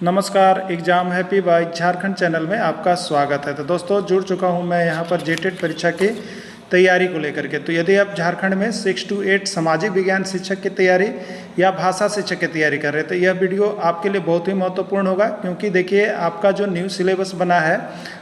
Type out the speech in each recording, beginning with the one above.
नमस्कार, exam happy by Jharkhand channel में आपका स्वागत है। तो दोस्तों जुड़ चुका हूं मैं यहां पर जेटेट परीक्षा की तैयारी को लेकर के। तो यदि आप झारखंड में 6 to 8 सामाजिक विज्ञान शिक्षक की तैयारी या भाषा शिक्षक की तैयारी कर रहे हैं तो यह वीडियो आपके लिए बहुत ही महत्वपूर्ण होगा, क्योंकि देखिए आपका जो न्यू सिलेबस बना है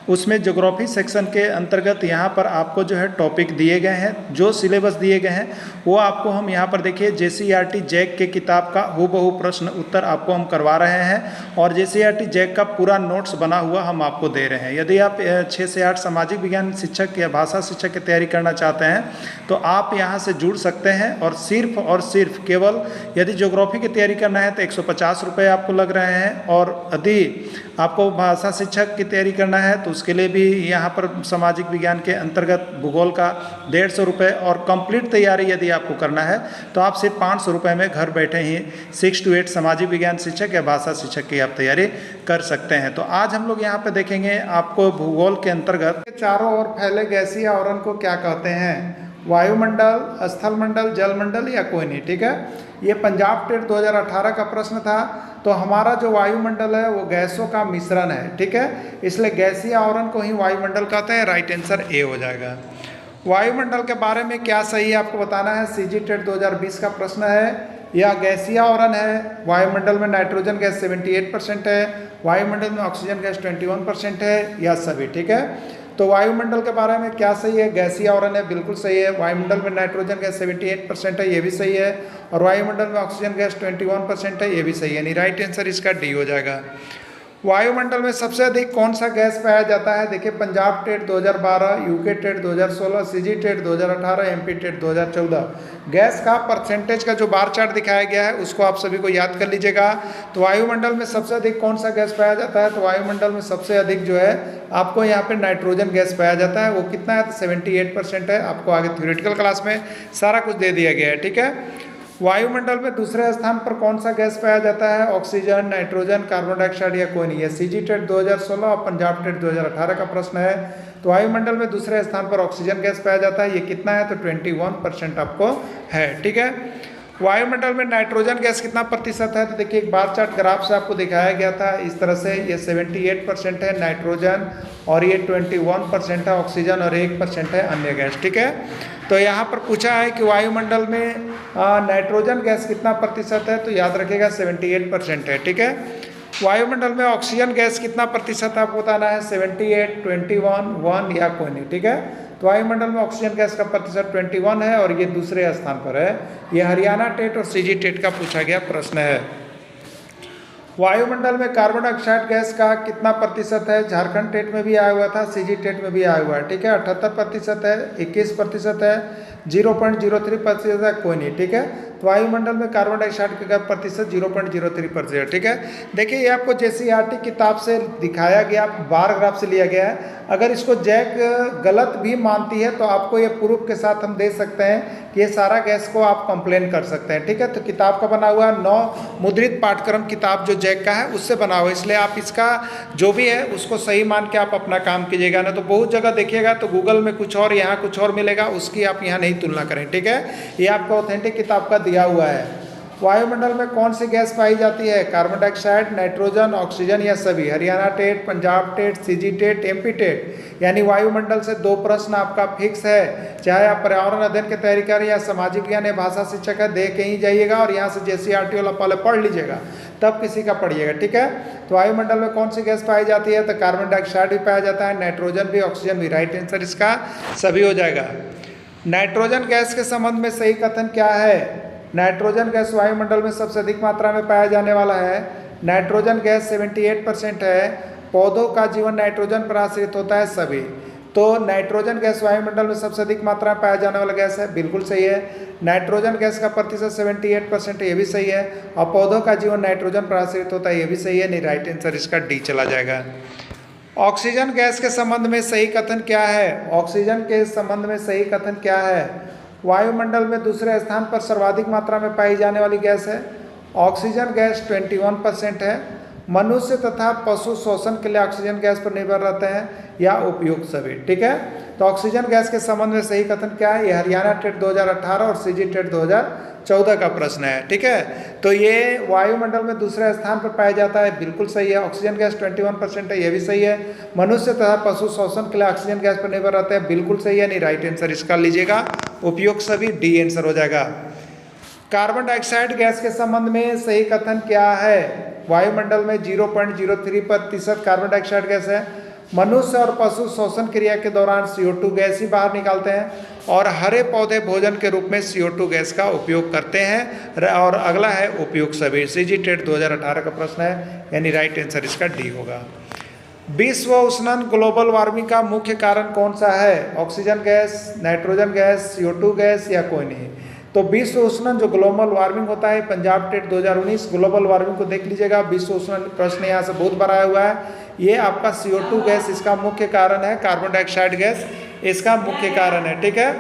उसमें ज्योग्राफी सेक्शन के अंतर्गत यहाँ पर आपको जो है टॉपिक दिए गए हैं, जो सिलेबस दिए गए हैं वो आपको हम यहाँ पर देखिए JCERT जैक के किताब का हूबहू प्रश्न उत्तर आपको हम करवा रहे हैं और JCERT जैक का पूरा नोट्स बना हुआ हम आपको दे रहे हैं। यदि आप 6 से 8 सामाजिक विज्ञान शिक्षक या भाषा शिक्षक की तैयारी करना चाहते हैं तो आप यहाँ से जुड़ सकते हैं और सिर्फ केवल यदि ज्योग्राफी की तैयारी करना है तो 150 रुपये आपको लग रहे हैं, और यदि आपको भाषा शिक्षक की तैयारी करना है तो उसके लिए भी यहाँ पर सामाजिक विज्ञान के अंतर्गत भूगोल का 150 रुपये, और कंप्लीट तैयारी यदि आपको करना है तो आप सिर्फ 500 रुपये में घर बैठे ही 6 to 8 सामाजिक विज्ञान शिक्षक या भाषा शिक्षक की आप तैयारी कर सकते हैं। तो आज हम लोग यहाँ पे देखेंगे आपको भूगोल के अंतर्गत चारों ओर फैले गैसीय आवरण को क्या कहते हैं, वायुमंडल, स्थलमंडल, जलमंडल या कोई नहीं। ठीक है, ये पंजाब टेट 2018 का प्रश्न था। तो हमारा जो वायुमंडल है वो गैसों का मिश्रण है। ठीक है, इसलिए गैसीय आवरण को ही वायुमंडल कहते हैं। राइट आंसर ए हो जाएगा। वायुमंडल के बारे में क्या सही है आपको बताना है। CG टेट 2020 का प्रश्न है। यह गैसीय आवरण है। वायुमंडल में नाइट्रोजन गैस 78% है, वायुमंडल में ऑक्सीजन गैस 21% है, यह सभी। ठीक है, तो वायुमंडल के बारे में क्या सही है, गैसीय आवरण है, बिल्कुल सही है। वायुमंडल में नाइट्रोजन गैस 78% है, ये भी सही है, और वायुमंडल में ऑक्सीजन गैस 21% है, ये भी सही है। यानी राइट आंसर इसका डी हो जाएगा। वायुमंडल में सबसे अधिक कौन सा गैस पाया जाता है। देखिए Punjab TET 2012, UK TET 2016, CG TET 2018, MP TET 2014। Gas का परसेंटेज का जो बार चार्ट दिखाया गया है उसको आप सभी को याद कर लीजिएगा। तो वायुमंडल में सबसे अधिक कौन सा गैस पाया जाता है, तो वायुमंडल में सबसे अधिक जो है आपको यहाँ पे नाइट्रोजन गैस पाया जाता है। वो कितना है, तो 78% है। आपको आगे थ्योरेटिकल क्लास में सारा कुछ दे दिया गया है। ठीक है, वायुमंडल में दूसरे स्थान पर कौन सा गैस पाया जाता है, ऑक्सीजन, नाइट्रोजन, कार्बन डाइऑक्साइड या कोई नहीं है। CG टेट 2016 और पंजाब टेट 2018 का प्रश्न है। तो वायुमंडल में दूसरे स्थान पर ऑक्सीजन गैस पाया जाता है। ये कितना है, तो 21% आपको है। ठीक है, वायुमंडल में नाइट्रोजन गैस कितना प्रतिशत है, तो देखिए एक बार चार्ट ग्राफ से आपको दिखाया गया था इस तरह से। ये 78% है नाइट्रोजन, और ये 21% है ऑक्सीजन, और 1% है अन्य गैस। ठीक है, तो यहाँ पर पूछा है कि वायुमंडल में नाइट्रोजन गैस कितना प्रतिशत है, तो याद रखिएगा 78% है। ठीक है, वायुमंडल में ऑक्सीजन गैस कितना प्रतिशत आपको बताना है, 78, 21, 1 या कोई नहीं। ठीक है, तो वायुमंडल में ऑक्सीजन गैस का प्रतिशत 21 है, और ये दूसरे स्थान पर है। ये हरियाणा टेट और CG टेट का पूछा गया प्रश्न है। वायुमंडल में कार्बन डाइऑक्साइड गैस का कितना प्रतिशत है, झारखंड टेट में भी आया हुआ था, CG टेट में भी आया हुआ है। ठीक है, 78% है, 21% है, 0.03% है, कोई नहीं। ठीक है, तो वायुमंडल में कार्बन डाइऑक्साइड का प्रतिशत 0.03%। ठीक है, देखिए ये आपको JCERT किताब से दिखाया गया, बार ग्राफ से लिया गया है। अगर इसको जैक गलत भी मानती है तो आपको ये प्रूफ के साथ हम दे सकते हैं कि ये सारा गैस को आप कंप्लेन कर सकते हैं। ठीक है, तो किताब का बना हुआ 9 मुद्रित पाठ्यक्रम किताब जो जैक का है उससे बना हुआ है, इसलिए आप इसका जो भी है उसको सही मान के आप अपना काम कीजिएगा। ना तो बहुत जगह देखिएगा तो गूगल में कुछ और, यहाँ कुछ और मिलेगा, उसकी आप यहाँ नहीं तुलना करें। ठीक है, ये आपका ऑथेंटिक किताब का दिया हुआ है। वायुमंडल में कौन सी गैस पाई जाती है, कार्बन डाइऑक्साइड, नाइट्रोजन, ऑक्सीजन या सभी। Haryana TET, Punjab TET, CG TET, MP TET. यानी वायुमंडल से 2 प्रश्न आपका फिक्स है, चाहे आप पर्यावरण अध्ययन की तैयारी करें या सामाजिक ज्ञान या भाषा शिक्षक है, दे के ही जाइएगा और यहाँ से JCERT वाला पहले पढ़ लीजिएगा तब किसी का पढ़िएगा। ठीक है, तो वायुमंडल में कौन सी गैस पाई जाती है, तो कार्बन डाइऑक्साइड भी पाया जाता है, नाइट्रोजन भी, ऑक्सीजन भी। राइट आंसर इसका सभी हो जाएगा। नाइट्रोजन गैस के संबंध में सही कथन क्या है, नाइट्रोजन गैस वायुमंडल में सबसे अधिक मात्रा में पाया जाने वाला है। नाइट्रोजन गैस 78% है। पौधों का जीवन नाइट्रोजन पर आश्रित होता है, सभी। तो नाइट्रोजन गैस वायुमंडल में सबसे अधिक मात्रा में पाया जाने वाला गैस है, बिल्कुल सही है। नाइट्रोजन गैस का प्रतिशत 78% है, ये भी सही है। और पौधों का जीवन नाइट्रोजन पर आश्रित होता है, ये भी सही है। नहीं, राइट आंसर इसका डी चला जाएगा। ऑक्सीजन गैस के संबंध में सही कथन क्या है, ऑक्सीजन के संबंध में सही कथन क्या है। वायुमंडल में दूसरे स्थान पर सर्वाधिक मात्रा में पाई जाने वाली गैस है। ऑक्सीजन गैस 21% है। मनुष्य तथा पशु श्वसन के लिए ऑक्सीजन गैस पर निर्भर रहते हैं या उपयुक्त सभी। ठीक है, तो ऑक्सीजन गैस के संबंध में सही कथन क्या है? ये हरियाणा टेट 2018 और सीजी टेट 2014 का प्रश्न है। ठीक है, तो ये वायुमंडल में दूसरे स्थान पर पाया जाता है, बिल्कुल सही है। ऑक्सीजन गैस 21% है, ये भी सही है। मनुष्य तथा पशु श्वसन के लिए ऑक्सीजन गैस पर निर्भर रहते हैं, बिल्कुल सही है। नहीं, राइट आंसर इसका लीजिएगा उपयुक्त सभी, डी आंसर हो जाएगा। कार्बन डाइऑक्साइड गैस के संबंध में सही कथन क्या है? वायुमंडल में 0.03% कार्बन डाइऑक्साइड गैस है। मनुष्य और पशु श्वसन क्रिया के दौरान CO2 गैस ही बाहर निकालते हैं और हरे पौधे भोजन के रूप में CO2 गैस का उपयोग करते हैं। और अगला है उपयुक्त सभी, सीजी टेट 2018 का प्रश्न है, यानी राइट आंसर इसका डी होगा। विश्व उष्णन ग्लोबल वार्मिंग का मुख्य कारण कौन सा है? Oxygen gas, nitrogen gas, CO2 gas या कोई नहीं? तो विश्व उष्णन जो ग्लोबल वार्मिंग होता है, पंजाब टेट 2019 ग्लोबल वार्मिंग को देख लीजिएगा। विश्व उष्णन प्रश्न यहाँ से बहुत बड़ा हुआ है। ये आपका CO2 गैस इसका मुख्य कारण है, कार्बन डाइऑक्साइड गैस इसका मुख्य कारण है। ठीक है,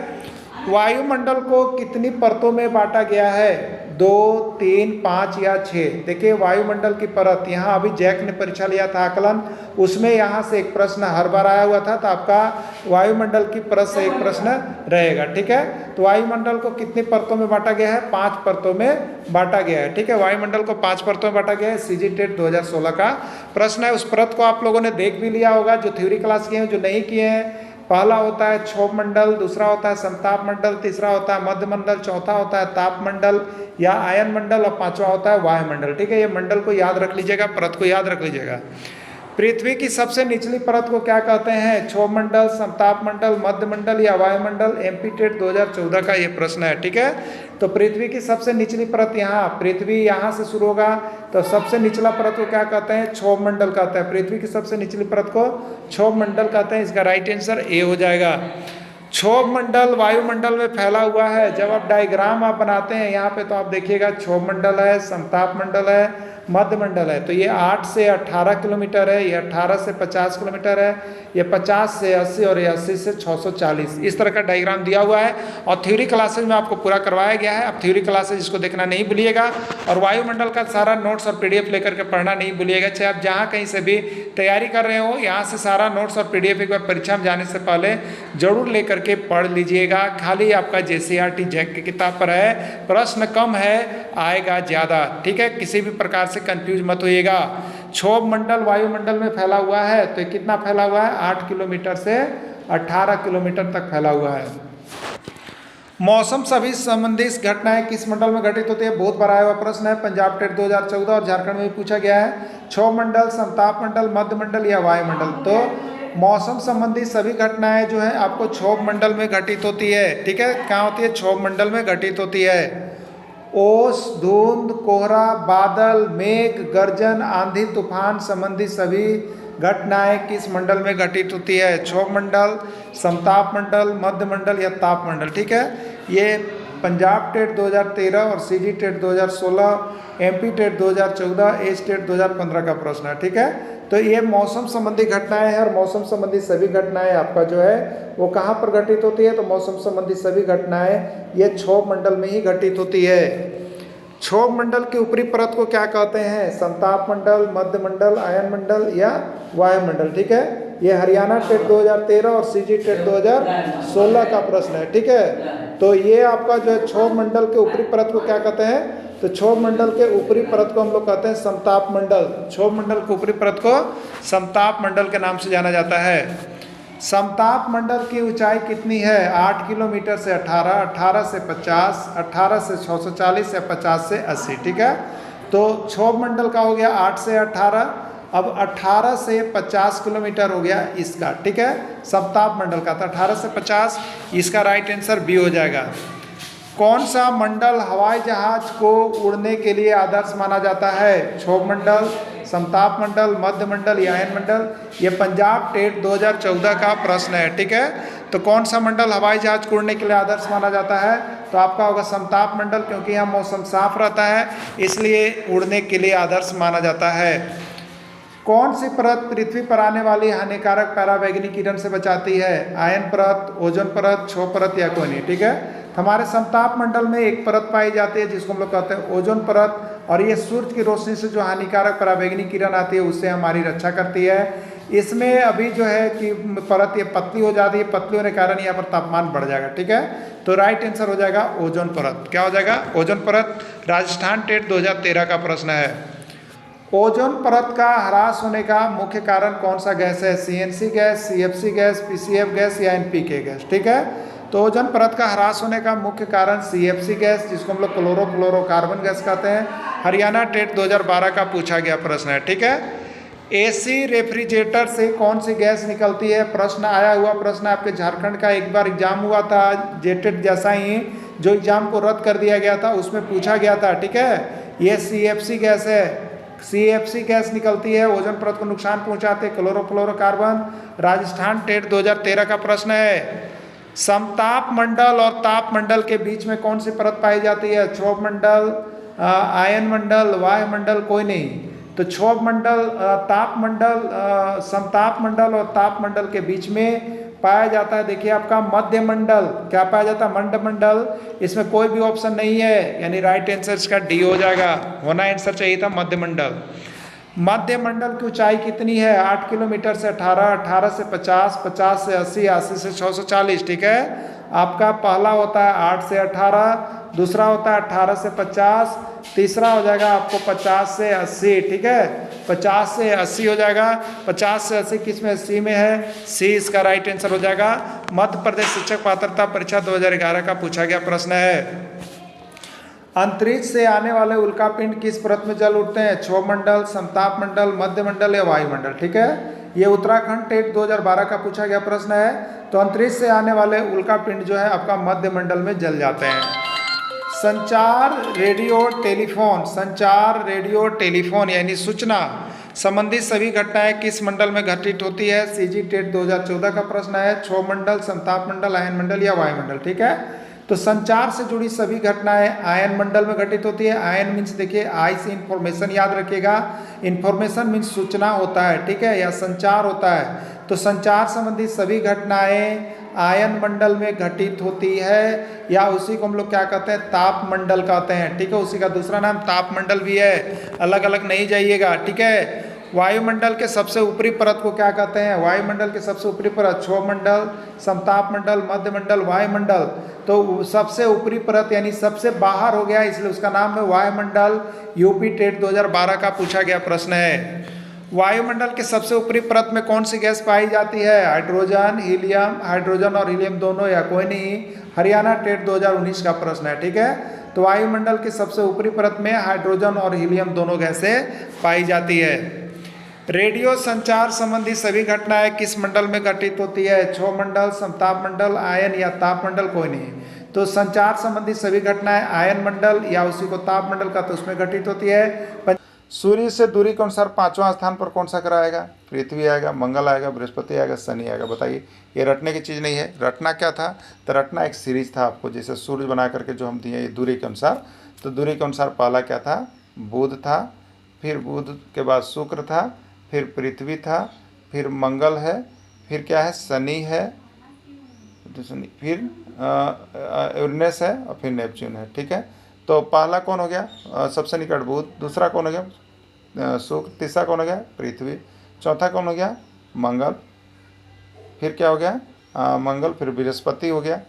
वायुमंडल को कितनी परतों में बांटा गया है? 2, 3, 5 या 6? देखिए वायुमंडल की परत, यहाँ अभी जैक ने परीक्षा लिया था आकलन, उसमें यहाँ से एक प्रश्न हर बार आया हुआ था, तो आपका वायुमंडल की परत से एक प्रश्न रहेगा। ठीक है, तो वायुमंडल को कितनी परतों में बांटा गया है? 5 परतों में बांटा गया है। ठीक है, वायुमंडल को 5 परतों में बांटा गया है, सीजी टेट 2016 का प्रश्न है। उस परत को आप लोगों ने देख भी लिया होगा, जो थ्योरी क्लास किए हैं, जो नहीं किए हैं। पहला होता है क्षोभ मंडल, दूसरा होता है समताप मंडल, तीसरा होता है मध्य मंडल, चौथा होता है ताप मंडल या आयन मंडल और पांचवा होता है वायुमंडल। ठीक है, ये मंडल को याद रख लीजिएगा, परत को याद रख लीजिएगा। पृथ्वी की सबसे निचली परत को क्या कहते हैं? क्षोभ मंडल, समताप मंडल, मध्य मंडल या वायुमंडल? एमपी टेट 2014 का ये प्रश्न है। ठीक है, तो पृथ्वी की सबसे निचली परत यहाँ, पृथ्वी यहाँ से शुरू होगा, तो सबसे निचला परत को क्या कहते हैं? क्षोभ मंडल कहते हैं। पृथ्वी की सबसे निचली परत को क्षोभ मंडल कहते हैं, इसका राइट आंसर ए हो जाएगा। क्षोभ मंडल वायुमंडल में फैला हुआ है। जब आप डायग्राम आप बनाते हैं यहाँ पे, तो आप देखिएगा क्षोभ मंडल है, समताप मंडल है, मध्य मंडल है। तो ये 8 से 18 किलोमीटर है, ये 18 से 50 किलोमीटर है, ये 50 से 80 और ये 80 से 640, इस तरह का डायग्राम दिया हुआ है। और थ्योरी क्लासेज में आपको पूरा करवाया गया है। अब थ्योरी क्लासेज इसको देखना नहीं भूलिएगा, और वायुमंडल का सारा नोट्स और PDF लेकर के पढ़ना नहीं भूलिएगा। चाहे आप जहाँ कहीं से भी तैयारी कर रहे हो, यहाँ से सारा नोट्स और PDF एक बार परीक्षा में जाने से पहले जरूर लेकर के पढ़ लीजिएगा। खाली आपका JCRT जैक की किताब पर है, प्रश्न कम है, आएगा ज़्यादा। ठीक है, किसी भी प्रकार से कंफ्यूज मत होइएगा। क्षोभ मंडल वायुमंडल में फैला हुआ है, तो कितना फैला हुआ है? 8 किलोमीटर से 18 किलोमीटर तक फैला हुआ है। मौसम सभी संबंधित घटनाएं किस मंडल में घटित होती है? बहुत बड़ा हुआ प्रश्न है, पंजाब टेट 2014 और झारखंड में भी पूछा गया है। क्षोभ मंडल, समताप मंडल, मध्य मंडल या वायुमंडल? तो मौसम संबंधी सभी घटनाएं जो है आपको क्षोभ मंडल में घटित होती है। ठीक है, कहाँ होती है? क्षोभ मंडल में घटित होती है। ओस, धुंध, कोहरा, बादल, मेघ, गर्जन, आंधी, तूफान संबंधी सभी घटनाएं किस मंडल में घटित होती है? क्षोभ मंडल, समताप मंडल, मध्य मंडल या ताप मंडल? ठीक है, ये पंजाब टेट 2013 और CG TET 2016, MP TET 2014, S TET 2015 का प्रश्न है। ठीक है, तो ये मौसम संबंधी घटनाएं हैं, और मौसम संबंधी सभी घटनाएं आपका जो है वो कहाँ पर घटित होती है? तो मौसम संबंधी सभी घटनाएं ये क्षोभ मंडल में ही घटित होती है। क्षोभ मंडल के ऊपरी परत को क्या कहते हैं? समताप मंडल, मध्य मंडल, आयन मंडल या वायुमंडल? ठीक है, ये हरियाणा टेट 2013 और सीजी टेट 2016 का प्रश्न है। ठीक है, तो ये आपका जो है क्षोभ मंडल के ऊपरी परत को क्या कहते हैं? तो क्षोभ मंडल के ऊपरी परत को हम लोग कहते हैं समताप मंडल। क्षोभ मंडल के ऊपरी परत को समताप मंडल के नाम से जाना जाता है। समताप मंडल की ऊंचाई कितनी है? 8 किलोमीटर से 18, 18 से 50, 18 से 640 या 50 से 80। ठीक है, तो क्षोभ मंडल का हो गया 8 से 18, अब 18 से 50 किलोमीटर हो गया इसका। ठीक है, समताप मंडल का, तो 18 से 50, इसका राइट आंसर बी हो जाएगा। कौन सा मंडल हवाई जहाज को उड़ने के लिए आदर्श माना जाता है? क्षोभ मंडल, समताप मंडल, मध्य मंडल या आयन मंडल? ये पंजाब टेट 2014 का प्रश्न है। ठीक है, तो कौन सा मंडल हवाई जहाज को उड़ने के लिए आदर्श माना जाता है? तो आपका होगा समताप मंडल, क्योंकि यहाँ मौसम साफ रहता है, इसलिए उड़ने के लिए आदर्श माना जाता है। कौन सी परत पृथ्वी पर आने वाली हानिकारक पराबैंगनी किरण से बचाती है? आयन परत, ओजोन परत, क्षोभ परत या कोई नहीं? ठीक है, तो हमारे समताप मंडल में एक परत पाई जाती है जिसको हम लोग कहते हैं ओजोन परत, और ये सूर्य की रोशनी से जो हानिकारक पराबैंगनी किरण आती है उससे हमारी रक्षा करती है। इसमें अभी जो है कि परत ये पतली हो जाती है, पतली होने के कारण यहाँ पर तापमान बढ़ जाएगा। ठीक है, तो राइट आंसर हो जाएगा ओजोन परत। क्या हो जाएगा? ओजोन परत। राजस्थान टेट 2013 का प्रश्न है। ओजोन परत का ह्रास होने का मुख्य कारण कौन सा गैस है? CNC gas, CFC gas, PCF gas या एनपीके गैस। ठीक है, तो ओजोन परत का ह्रास होने का मुख्य कारण सीएफसी गैस, जिसको हम लोग क्लोरोफ्लोरोकार्बन गैस कहते हैं। हरियाणा टेट 2012 का पूछा गया प्रश्न है। ठीक है, एसी रेफ्रिजरेटर से कौन सी गैस निकलती है? प्रश्न आया हुआ प्रश्न आपके झारखंड का, एक बार एग्जाम हुआ था जेटेट जैसा ही, जो एग्जाम को रद्द कर दिया गया था उसमें पूछा गया था। ठीक है, ये सीएफसी गैस है, सीएफसी गैस निकलती है, ओजोन परत को नुकसान पहुंचाते क्लोरोफ्लोरोकार्बन। राजस्थान टेट 2013 का प्रश्न है। समताप मंडल और ताप मंडल के बीच में कौन सी परत पाई जाती है? क्षोभ मंडल, आयन मंडल, वायुमंडल, कोई नहीं। तो क्षोभ मंडल, ताप मंडल, समताप मंडल और ताप मंडल के बीच में पाया जाता है, देखिए आपका मध्य मंडल। क्या पाया जाता है? मध्य मंडल। इसमें कोई भी ऑप्शन नहीं है, यानी राइट आंसर इसका डी हो जाएगा। होना आंसर चाहिए था मध्य मंडल। मध्य मंडल की ऊंचाई कितनी है? 8 किलोमीटर से 18, 18 से 50, 50 से 80, 80 से 640। ठीक है, आपका पहला होता है 8 से 18, दूसरा होता है 18 से 50, तीसरा हो जाएगा आपको 50 से 80। ठीक है, 50 से 80 हो जाएगा। 50 से 80 किस में? सी में है, सी इसका राइट आंसर हो जाएगा। मध्य प्रदेश शिक्षक पात्रता परीक्षा 2011 का पूछा गया प्रश्न है। अंतरिक्ष से आने वाले उल्कापिंड किस परत में जल उठते हैं? क्षोभ मंडल, समताप मंडल, मध्य मंडल या वायुमंडल। ठीक है, ये उत्तराखंड टेट 2012 का पूछा गया प्रश्न है। तो अंतरिक्ष से आने वाले उल्कापिंड जो है आपका मध्य मंडल में जल जाते हैं। संचार, रेडियो, टेलीफोन, संचार, रेडियो, टेलीफोन यानी सूचना संबंधी सभी घटनाएं किस मंडल में घटित होती है? सीजी टेट 2014 का प्रश्न है। क्षोभ मंडल, समताप मंडल, आयन मंडल या वायुमंडल। ठीक है, तो संचार से जुड़ी सभी घटनाएं आयन मंडल में घटित होती है। आयन मीन्स देखिए आई से इंफॉर्मेशन याद रखिएगा, इंफॉर्मेशन मीन्स सूचना होता है। ठीक है, या संचार होता है। तो संचार संबंधी सभी घटनाएं आयन मंडल में घटित होती है, या उसी को हम लोग क्या कहते हैं? ताप मंडल कहते हैं। ठीक है, उसी का दूसरा नाम ताप मंडल भी है, अलग अलग नहीं जाइएगा। ठीक है, वायुमंडल के सबसे ऊपरी परत को क्या कहते हैं? वायुमंडल के सबसे ऊपरी परत क्षोभ मंडल, समताप मंडल, मध्य मंडल, वायुमंडल। तो सबसे ऊपरी परत यानी सबसे बाहर हो गया, इसलिए उसका नाम है वायुमंडल। यूपी टेट 2012 का पूछा गया प्रश्न है। वायुमंडल के सबसे ऊपरी परत में कौन सी गैस पाई जाती है? हाइड्रोजन, हीलियम, हाइड्रोजन और हीलियम दोनों या कोई नहीं। हरियाणा टेट 2019 का प्रश्न है। ठीक है, तो वायुमंडल के सबसे ऊपरी परत में हाइड्रोजन और हीलियम दोनों गैसें पाई जाती है। रेडियो संचार संबंधी सभी घटनाएं किस मंडल में घटित होती है? क्षोभ मंडल, समताप मंडल, आयन या ताप मंडल, कोई नहीं। तो संचार संबंधी सभी घटनाएं आयन मंडल या उसी को ताप मंडल का, तो उसमें घटित होती है। सूर्य से दूरी के अनुसार 5वां स्थान पर कौन सा ग्रह आएगा? पृथ्वी आएगा, मंगल आएगा, बृहस्पति आएगा, शनि आएगा। बताइए, ये रटने की चीज़ नहीं है। रटना क्या था? तो रटना एक सीरीज था आपको, जैसे सूर्य बना करके जो हम दिए दूरी के अनुसार। तो दूरी के अनुसार पहला क्या था? बुध था, फिर बुध के बाद शुक्र था, फिर पृथ्वी था, फिर मंगल है, फिर क्या है? शनि है, फिर यूरेनस है और फिर नेपच्यून है। ठीक है, तो पहला कौन हो गया? सबसे निकट बुध। दूसरा कौन हो गया? शुक्र। तीसरा कौन हो गया? पृथ्वी। चौथा कौन हो गया? मंगल। फिर क्या हो गया? मंगल, फिर बृहस्पति हो गया,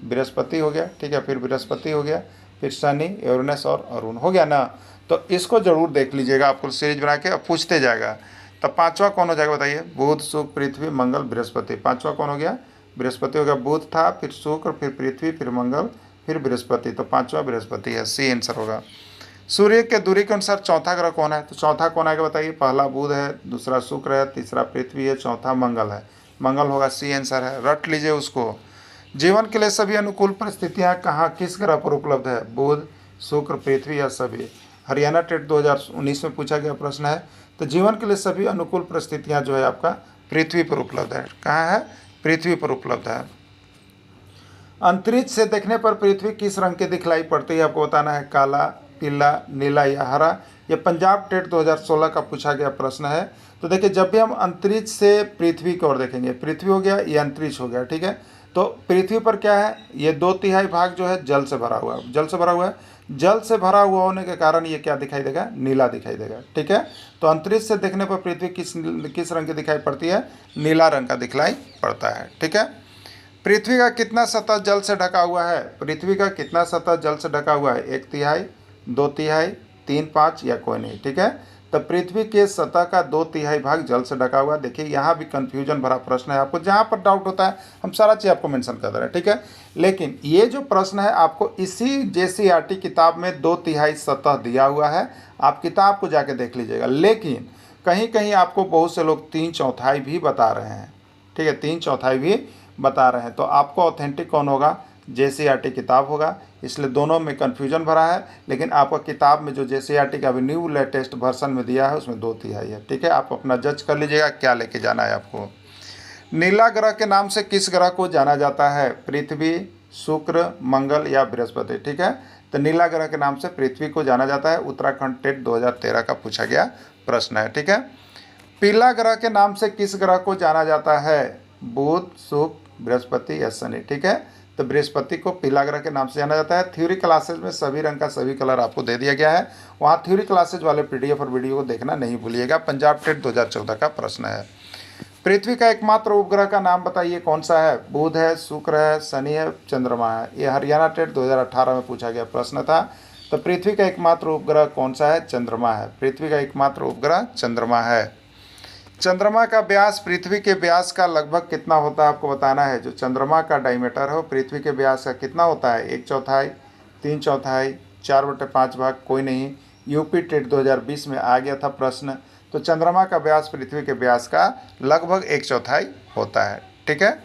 बृहस्पति हो गया। ठीक है, फिर बृहस्पति हो गया, फिर शनि, यूरेनस और अरुण हो गया ना। तो इसको जरूर देख लीजिएगा, आपको सीरीज बना के अब पूछते जाएगा। तो 5वां कौन हो जाएगा? बताइए। बुध, शुक्र, पृथ्वी, मंगल, बृहस्पति। 5वां कौन हो गया? बृहस्पति हो गया। बुध था, फिर शुक्र, फिर पृथ्वी, फिर मंगल, फिर बृहस्पति। तो 5वां बृहस्पति है, सी आंसर होगा। सूर्य के दूरी के अनुसार चौथा ग्रह कौन है? तो चौथा कौन आएगा बताइए? पहला बुध है, दूसरा शुक्र है, तीसरा पृथ्वी है, चौथा मंगल है। मंगल होगा, सी आंसर है, रट लीजिए उसको। जीवन के लिए सभी अनुकूल परिस्थितियां कहाँ किस ग्रह पर उपलब्ध है? बुध, शुक्र, पृथ्वी या सभी? हरियाणा टेट 2019 में पूछा गया प्रश्न है। तो जीवन के लिए सभी अनुकूल परिस्थितियां जो है आपका पृथ्वी पर उपलब्ध है। कहाँ है? पृथ्वी पर उपलब्ध है। अंतरिक्ष से देखने पर पृथ्वी किस रंग की दिखलाई पड़ती है? आपको बताना है। काला, पीला, नीला या हरा। यह पंजाब टेट 2016 का पूछा गया प्रश्न है। तो देखिए, जब भी हम अंतरिक्ष से पृथ्वी की ओर देखेंगे, पृथ्वी हो गया, ये अंतरिक्ष हो गया। ठीक है, तो पृथ्वी पर क्या है, ये 2/3 भाग जो है जल से भरा हुआ है, जल से भरा हुआ है। जल से भरा हुआ होने के कारण ये क्या दिखाई देगा, नीला दिखाई देगा। ठीक है, तो अंतरिक्ष से देखने पर पृथ्वी किस रंग की दिखाई पड़ती है, नीला रंग का दिखलाई पड़ता है। ठीक है, पृथ्वी का कितना सतह जल से ढका हुआ है, पृथ्वी का कितना सतह जल से ढका हुआ है, 1/3, 2/3, 3/5 या कोई नहीं। ठीक है, तो पृथ्वी के सतह का 2/3 भाग जल से ढका हुआ है। देखिए यहाँ भी कन्फ्यूजन भरा प्रश्न है, आपको जहाँ पर डाउट होता है हम सारा चीज़ आपको मेंशन कर दे रहे हैं। ठीक है, लेकिन ये जो प्रश्न है आपको इसी JCERT किताब में 2/3 सतह दिया हुआ है, आप किताब को जाके देख लीजिएगा। लेकिन कहीं कहीं आपको बहुत से लोग 3/4 भी बता रहे हैं। ठीक है, 3/4 भी बता रहे हैं, तो आपको ऑथेंटिक कौन होगा, JCERT किताब होगा। इसलिए दोनों में कन्फ्यूजन भरा है, लेकिन आपका किताब में जो JCERT का अभी न्यू लेटेस्ट वर्जन में दिया है उसमें 2/3 है। ठीक है, आप अपना जज कर लीजिएगा क्या लेके जाना है आपको। नीला ग्रह के नाम से किस ग्रह को जाना जाता है, पृथ्वी, शुक्र, मंगल या बृहस्पति। ठीक है, तो नीला ग्रह के नाम से पृथ्वी को जाना जाता है। उत्तराखंड टेट 2013 का पूछा गया प्रश्न है। ठीक है, पीला ग्रह के नाम से किस ग्रह को जाना जाता है, बुध, शुक्र, बृहस्पति या शनि। ठीक है, तो बृहस्पति को पीला ग्रह के नाम से जाना जाता है। थ्योरी क्लासेज में सभी रंग का सभी कलर आपको दे दिया गया है, वहाँ थ्योरी क्लासेज वाले PDF और वीडियो को देखना नहीं भूलिएगा। पंजाब टेट 2014 का प्रश्न है। पृथ्वी का एकमात्र उपग्रह का नाम बताइए, कौन सा है, बुध है, शुक्र है, शनि है, चंद्रमा है। ये हरियाणा टेट 2018 में पूछा गया प्रश्न था। तो पृथ्वी का एकमात्र उपग्रह कौन सा है, चंद्रमा है। पृथ्वी का एकमात्र उपग्रह चंद्रमा है। चंद्रमा का व्यास पृथ्वी के व्यास का लगभग कितना होता है, आपको बताना है। जो चंद्रमा का डायमीटर है वो पृथ्वी के व्यास का कितना होता है, 1/4, 3/4, 4/5 भाग, कोई नहीं। यूपी टेट 2020 में आ गया था प्रश्न। तो चंद्रमा का व्यास पृथ्वी के व्यास का लगभग 1/4 होता है। ठीक है,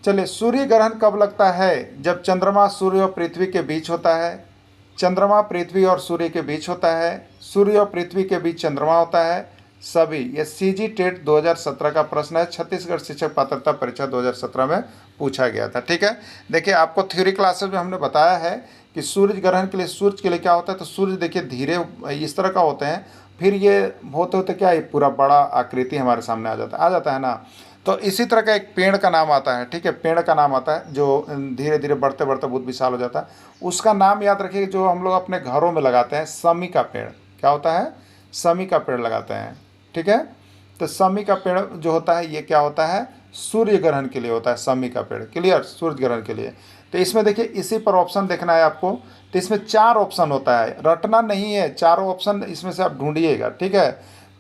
चलिए, सूर्य ग्रहण कब लगता है, जब चंद्रमा सूर्य और पृथ्वी के बीच होता है। चंद्रमा पृथ्वी और सूर्य के बीच होता है। सूर्य और पृथ्वी के बीच चंद्रमा होता है। सभी ये CG टेट 2017 का प्रश्न है, छत्तीसगढ़ शिक्षक पात्रता परीक्षा 2017 में पूछा गया था। ठीक है, देखिए आपको थ्योरी क्लासेस में हमने बताया है कि सूर्य ग्रहण के लिए, सूर्य के लिए क्या होता है, तो सूर्य देखिए धीरे इस तरह का होते हैं, फिर ये होते होते क्या, ये पूरा बड़ा आकृति हमारे सामने आ जाता है ना। तो इसी तरह का एक पेड़ का नाम आता है। ठीक है, पेड़ का नाम आता है जो धीरे धीरे बढ़ते बढ़ते बहुत विशाल हो जाता है, उसका नाम याद रखिए। जो हम लोग अपने घरों में लगाते हैं, समी का पेड़, क्या होता है, समी का पेड़ लगाते हैं। ठीक है, तो समी का पेड़ जो होता है ये क्या होता है, सूर्य ग्रहण के लिए होता है समी का पेड़। क्लियर, सूर्य ग्रहण के लिए। तो इसमें देखिए इसी पर ऑप्शन देखना है आपको। तो इसमें 4 ऑप्शन होता है, रटना नहीं है, चारों ऑप्शन इसमें से आप ढूंढिएगा। ठीक है,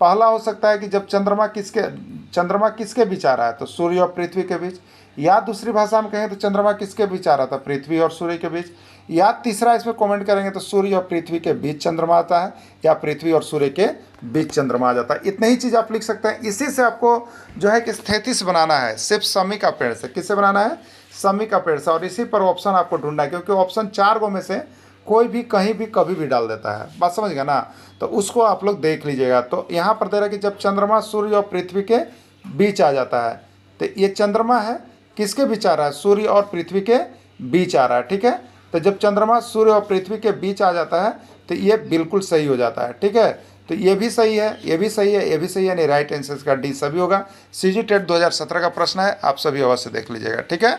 पहला हो सकता है कि जब चंद्रमा किसके बीच आ रहा है, तो सूर्य और पृथ्वी के बीच। या दूसरी भाषा में कहें तो चंद्रमा किसके बीच आ रहा था, पृथ्वी और सूर्य के बीच। या तीसरा इसमें कमेंट करेंगे तो सूर्य और पृथ्वी के बीच चंद्रमा आता है, या पृथ्वी और सूर्य के बीच चंद्रमा आ जाता है। इतनी ही चीज़ आप लिख सकते हैं। इसी से आपको जो है कि स्थेतिस बनाना है, सिर्फ समी का पेड़ से। किससे बनाना है, समी का पेड़ से। और इसी पर ऑप्शन आपको ढूंढना है, क्योंकि ऑप्शन 4 में से कोई भी कहीं भी कभी भी डाल देता है। बात समझ गया ना, तो उसको आप लोग देख लीजिएगा। तो यहाँ पर दे रहा है कि जब चंद्रमा सूर्य और पृथ्वी के बीच आ जाता है, तो ये चंद्रमा है किसके बीच आ रहा है, सूर्य और पृथ्वी के बीच आ रहा है। ठीक है, तो जब चंद्रमा सूर्य और पृथ्वी के बीच आ जाता है तो ये बिल्कुल सही हो जाता है। ठीक है, तो ये भी सही है, ये भी सही है, ये भी सही है, नहीं राइट आंसर का डी सभी होगा। CG टेट 2017 का प्रश्न है, आप सभी अवश्य देख लीजिएगा। ठीक है,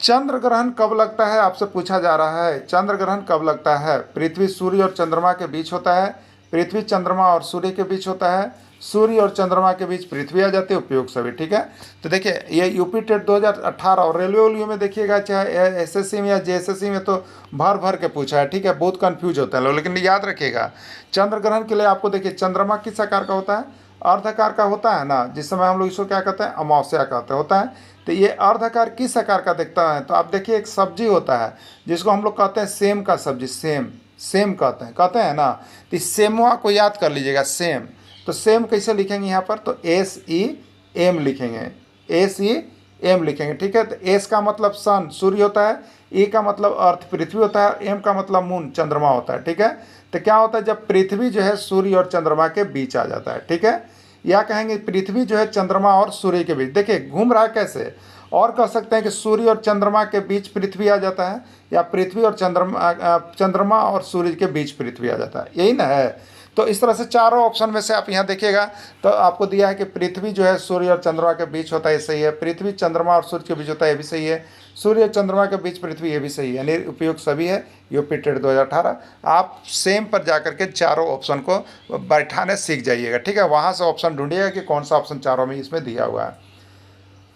चंद्र ग्रहण कब लगता है, आपसे पूछा जा रहा है। चंद्र ग्रहण कब लगता है, पृथ्वी सूर्य और चंद्रमा के बीच होता है, पृथ्वी चंद्रमा और सूर्य के बीच होता है, सूर्य और चंद्रमा के बीच पृथ्वी आ जाती है, उपयोग सभी। ठीक है, तो देखिए ये यूपी टेट 2018 और रेलवे वोलियो में देखिएगा, चाहे SSC में या JSSC में, तो भर के पूछा है। ठीक है, बहुत कंफ्यूज होते हैं लोग, लेकिन याद रखिएगा चंद्र ग्रहण के लिए आपको देखिए चंद्रमा किस आकार का होता है, अर्धाकार का होता है ना, जिस समय हम लोग इसको क्या कहते हैं, अमावस्या कहते होता है। तो ये अर्धाकार किस आकार का दिखता है, तो आप देखिए एक सब्जी होता है जिसको हम लोग कहते हैं सेम का सब्जी, सेम कहते हैं ना। तो इस सेमुआ को याद कर लीजिएगा, सेम। तो सेम कैसे लिखेंगे यहाँ पर, तो SEM लिखेंगे, SEM लिखेंगे। ठीक है, तो S का मतलब सन सूर्य होता है, E का मतलब अर्थ पृथ्वी होता है, M का मतलब मून चंद्रमा होता है। ठीक है, तो क्या होता है जब पृथ्वी जो है सूर्य और चंद्रमा के बीच आ जाता है। ठीक है, या कहेंगे पृथ्वी जो है चंद्रमा और सूर्य के बीच। देखिए घूम रहा है कैसे, और कह सकते हैं कि सूर्य और चंद्रमा के बीच पृथ्वी आ जाता है, या पृथ्वी और चंद्रमा और सूर्य के बीच पृथ्वी आ जाता है, यही ना है। तो इस तरह से चारों ऑप्शन में से आप यहाँ देखिएगा तो आपको दिया है कि पृथ्वी जो है सूर्य और चंद्रमा के बीच होता है, ये सही है। पृथ्वी चंद्रमा और सूर्य के बीच होता है, ये भी सही है। सूर्य और चंद्रमा के बीच पृथ्वी, ये भी सही है, यानी उपयुक्त सभी है। UP TET 2018। आप सेम पर जाकर के चारों ऑप्शन को बैठाने सीख जाइएगा, ठीक है। वहाँ से ऑप्शन ढूंढिएगा कि कौन सा ऑप्शन चारों में इसमें दिया हुआ है।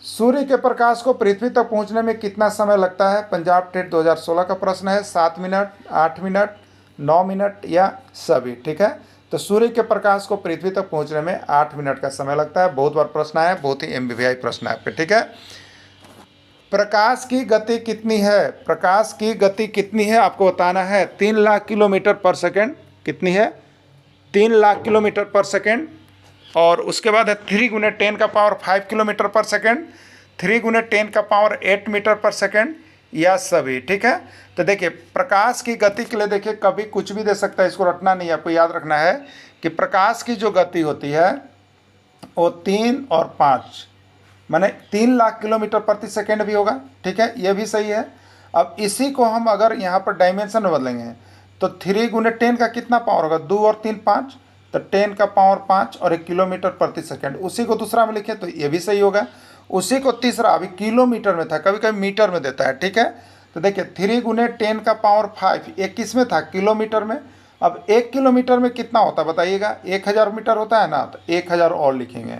सूर्य के प्रकाश को पृथ्वी तक पहुंचने में कितना समय लगता है? पंजाब टेट 2016 का प्रश्न है। 7 मिनट, 8 मिनट, 9 मिनट या सभी, ठीक है। तो सूर्य के प्रकाश को पृथ्वी तक पहुंचने में 8 मिनट का समय लगता है। बहुत बार प्रश्न आया, बहुत ही MBVI प्रश्न है आपके, ठीक है। प्रकाश की गति कितनी है? प्रकाश की गति कितनी है आपको बताना है। 3 लाख किलोमीटर पर सेकेंड। कितनी है? 3 लाख किलोमीटर पर सेकेंड। और उसके बाद है 3 × 10⁵ किलोमीटर पर सेकेंड, 3 × 10⁸ मीटर पर सेकेंड या सभी, ठीक है। तो देखिए प्रकाश की गति के लिए देखिए कभी कुछ भी दे सकता है, इसको रटना नहीं है, आपको याद रखना है कि प्रकाश की जो गति होती है वो 3 और 5 माने 3 लाख किलोमीटर प्रति सेकेंड भी होगा, ठीक है, ये भी सही है। अब इसी को हम अगर यहाँ पर डायमेंशन में बदलेंगे तो 3 × 10 का कितना पावर होगा? 2 और 3 5, तो 10 का पावर 5 और 1 किलोमीटर प्रति सेकंड। उसी को दूसरा में लिखे तो ये भी सही होगा। उसी को तीसरा, अभी किलोमीटर में था, कभी कभी मीटर में देता है, ठीक है। तो देखिए 3 × 10 का पावर 5, एक किस में था? किलोमीटर में। अब 1 किलोमीटर में कितना होता है बताइएगा? 1000 मीटर होता है ना, तो 1000 और लिखेंगे।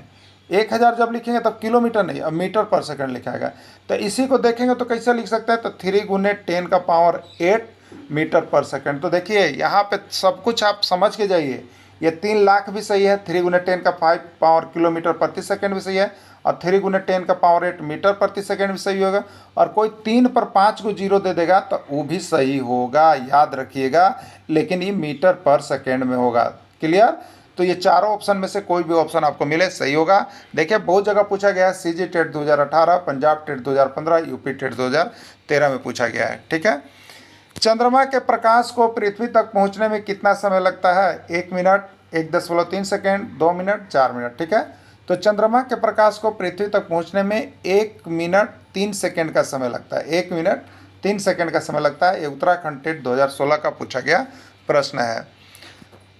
1000 जब लिखेंगे तब किलोमीटर नहीं, अब मीटर पर सेकंड लिखाएगा। तो इसी को देखेंगे तो कैसे लिख सकते हैं? तो 3 × 10 का पावर 8 मीटर पर सेकंड। तो देखिए यहाँ पे सब कुछ आप समझ के जाइए। ये 3 लाख भी सही है, 3 × 10 का 5 पावर किलोमीटर प्रति सेकंड भी सही है, और 3 × 10 का पावर 8 मीटर प्रति सेकंड भी सही होगा। और कोई 3 पर 5 को 0 दे देगा तो वो भी सही होगा, याद रखिएगा, लेकिन ये मीटर पर सेकंड में होगा। क्लियर? तो ये चारों ऑप्शन में से कोई भी ऑप्शन आपको मिले सही होगा। देखिए बहुत जगह पूछा गया है, CG TET 2018, Punjab TET 2015, UP TET 2013 में पूछा गया है, ठीक है। चंद्रमा के प्रकाश को पृथ्वी तक पहुंचने में कितना समय लगता है? 1 मिनट, 1.3 सेकेंड, 2 मिनट, 4 मिनट, ठीक है। तो चंद्रमा के प्रकाश को पृथ्वी तक पहुंचने में 1 मिनट 3 सेकेंड का समय लगता है। 1 मिनट 3 सेकेंड का समय लगता है। ये उत्तराखंड टेट 2016 का पूछा गया प्रश्न है।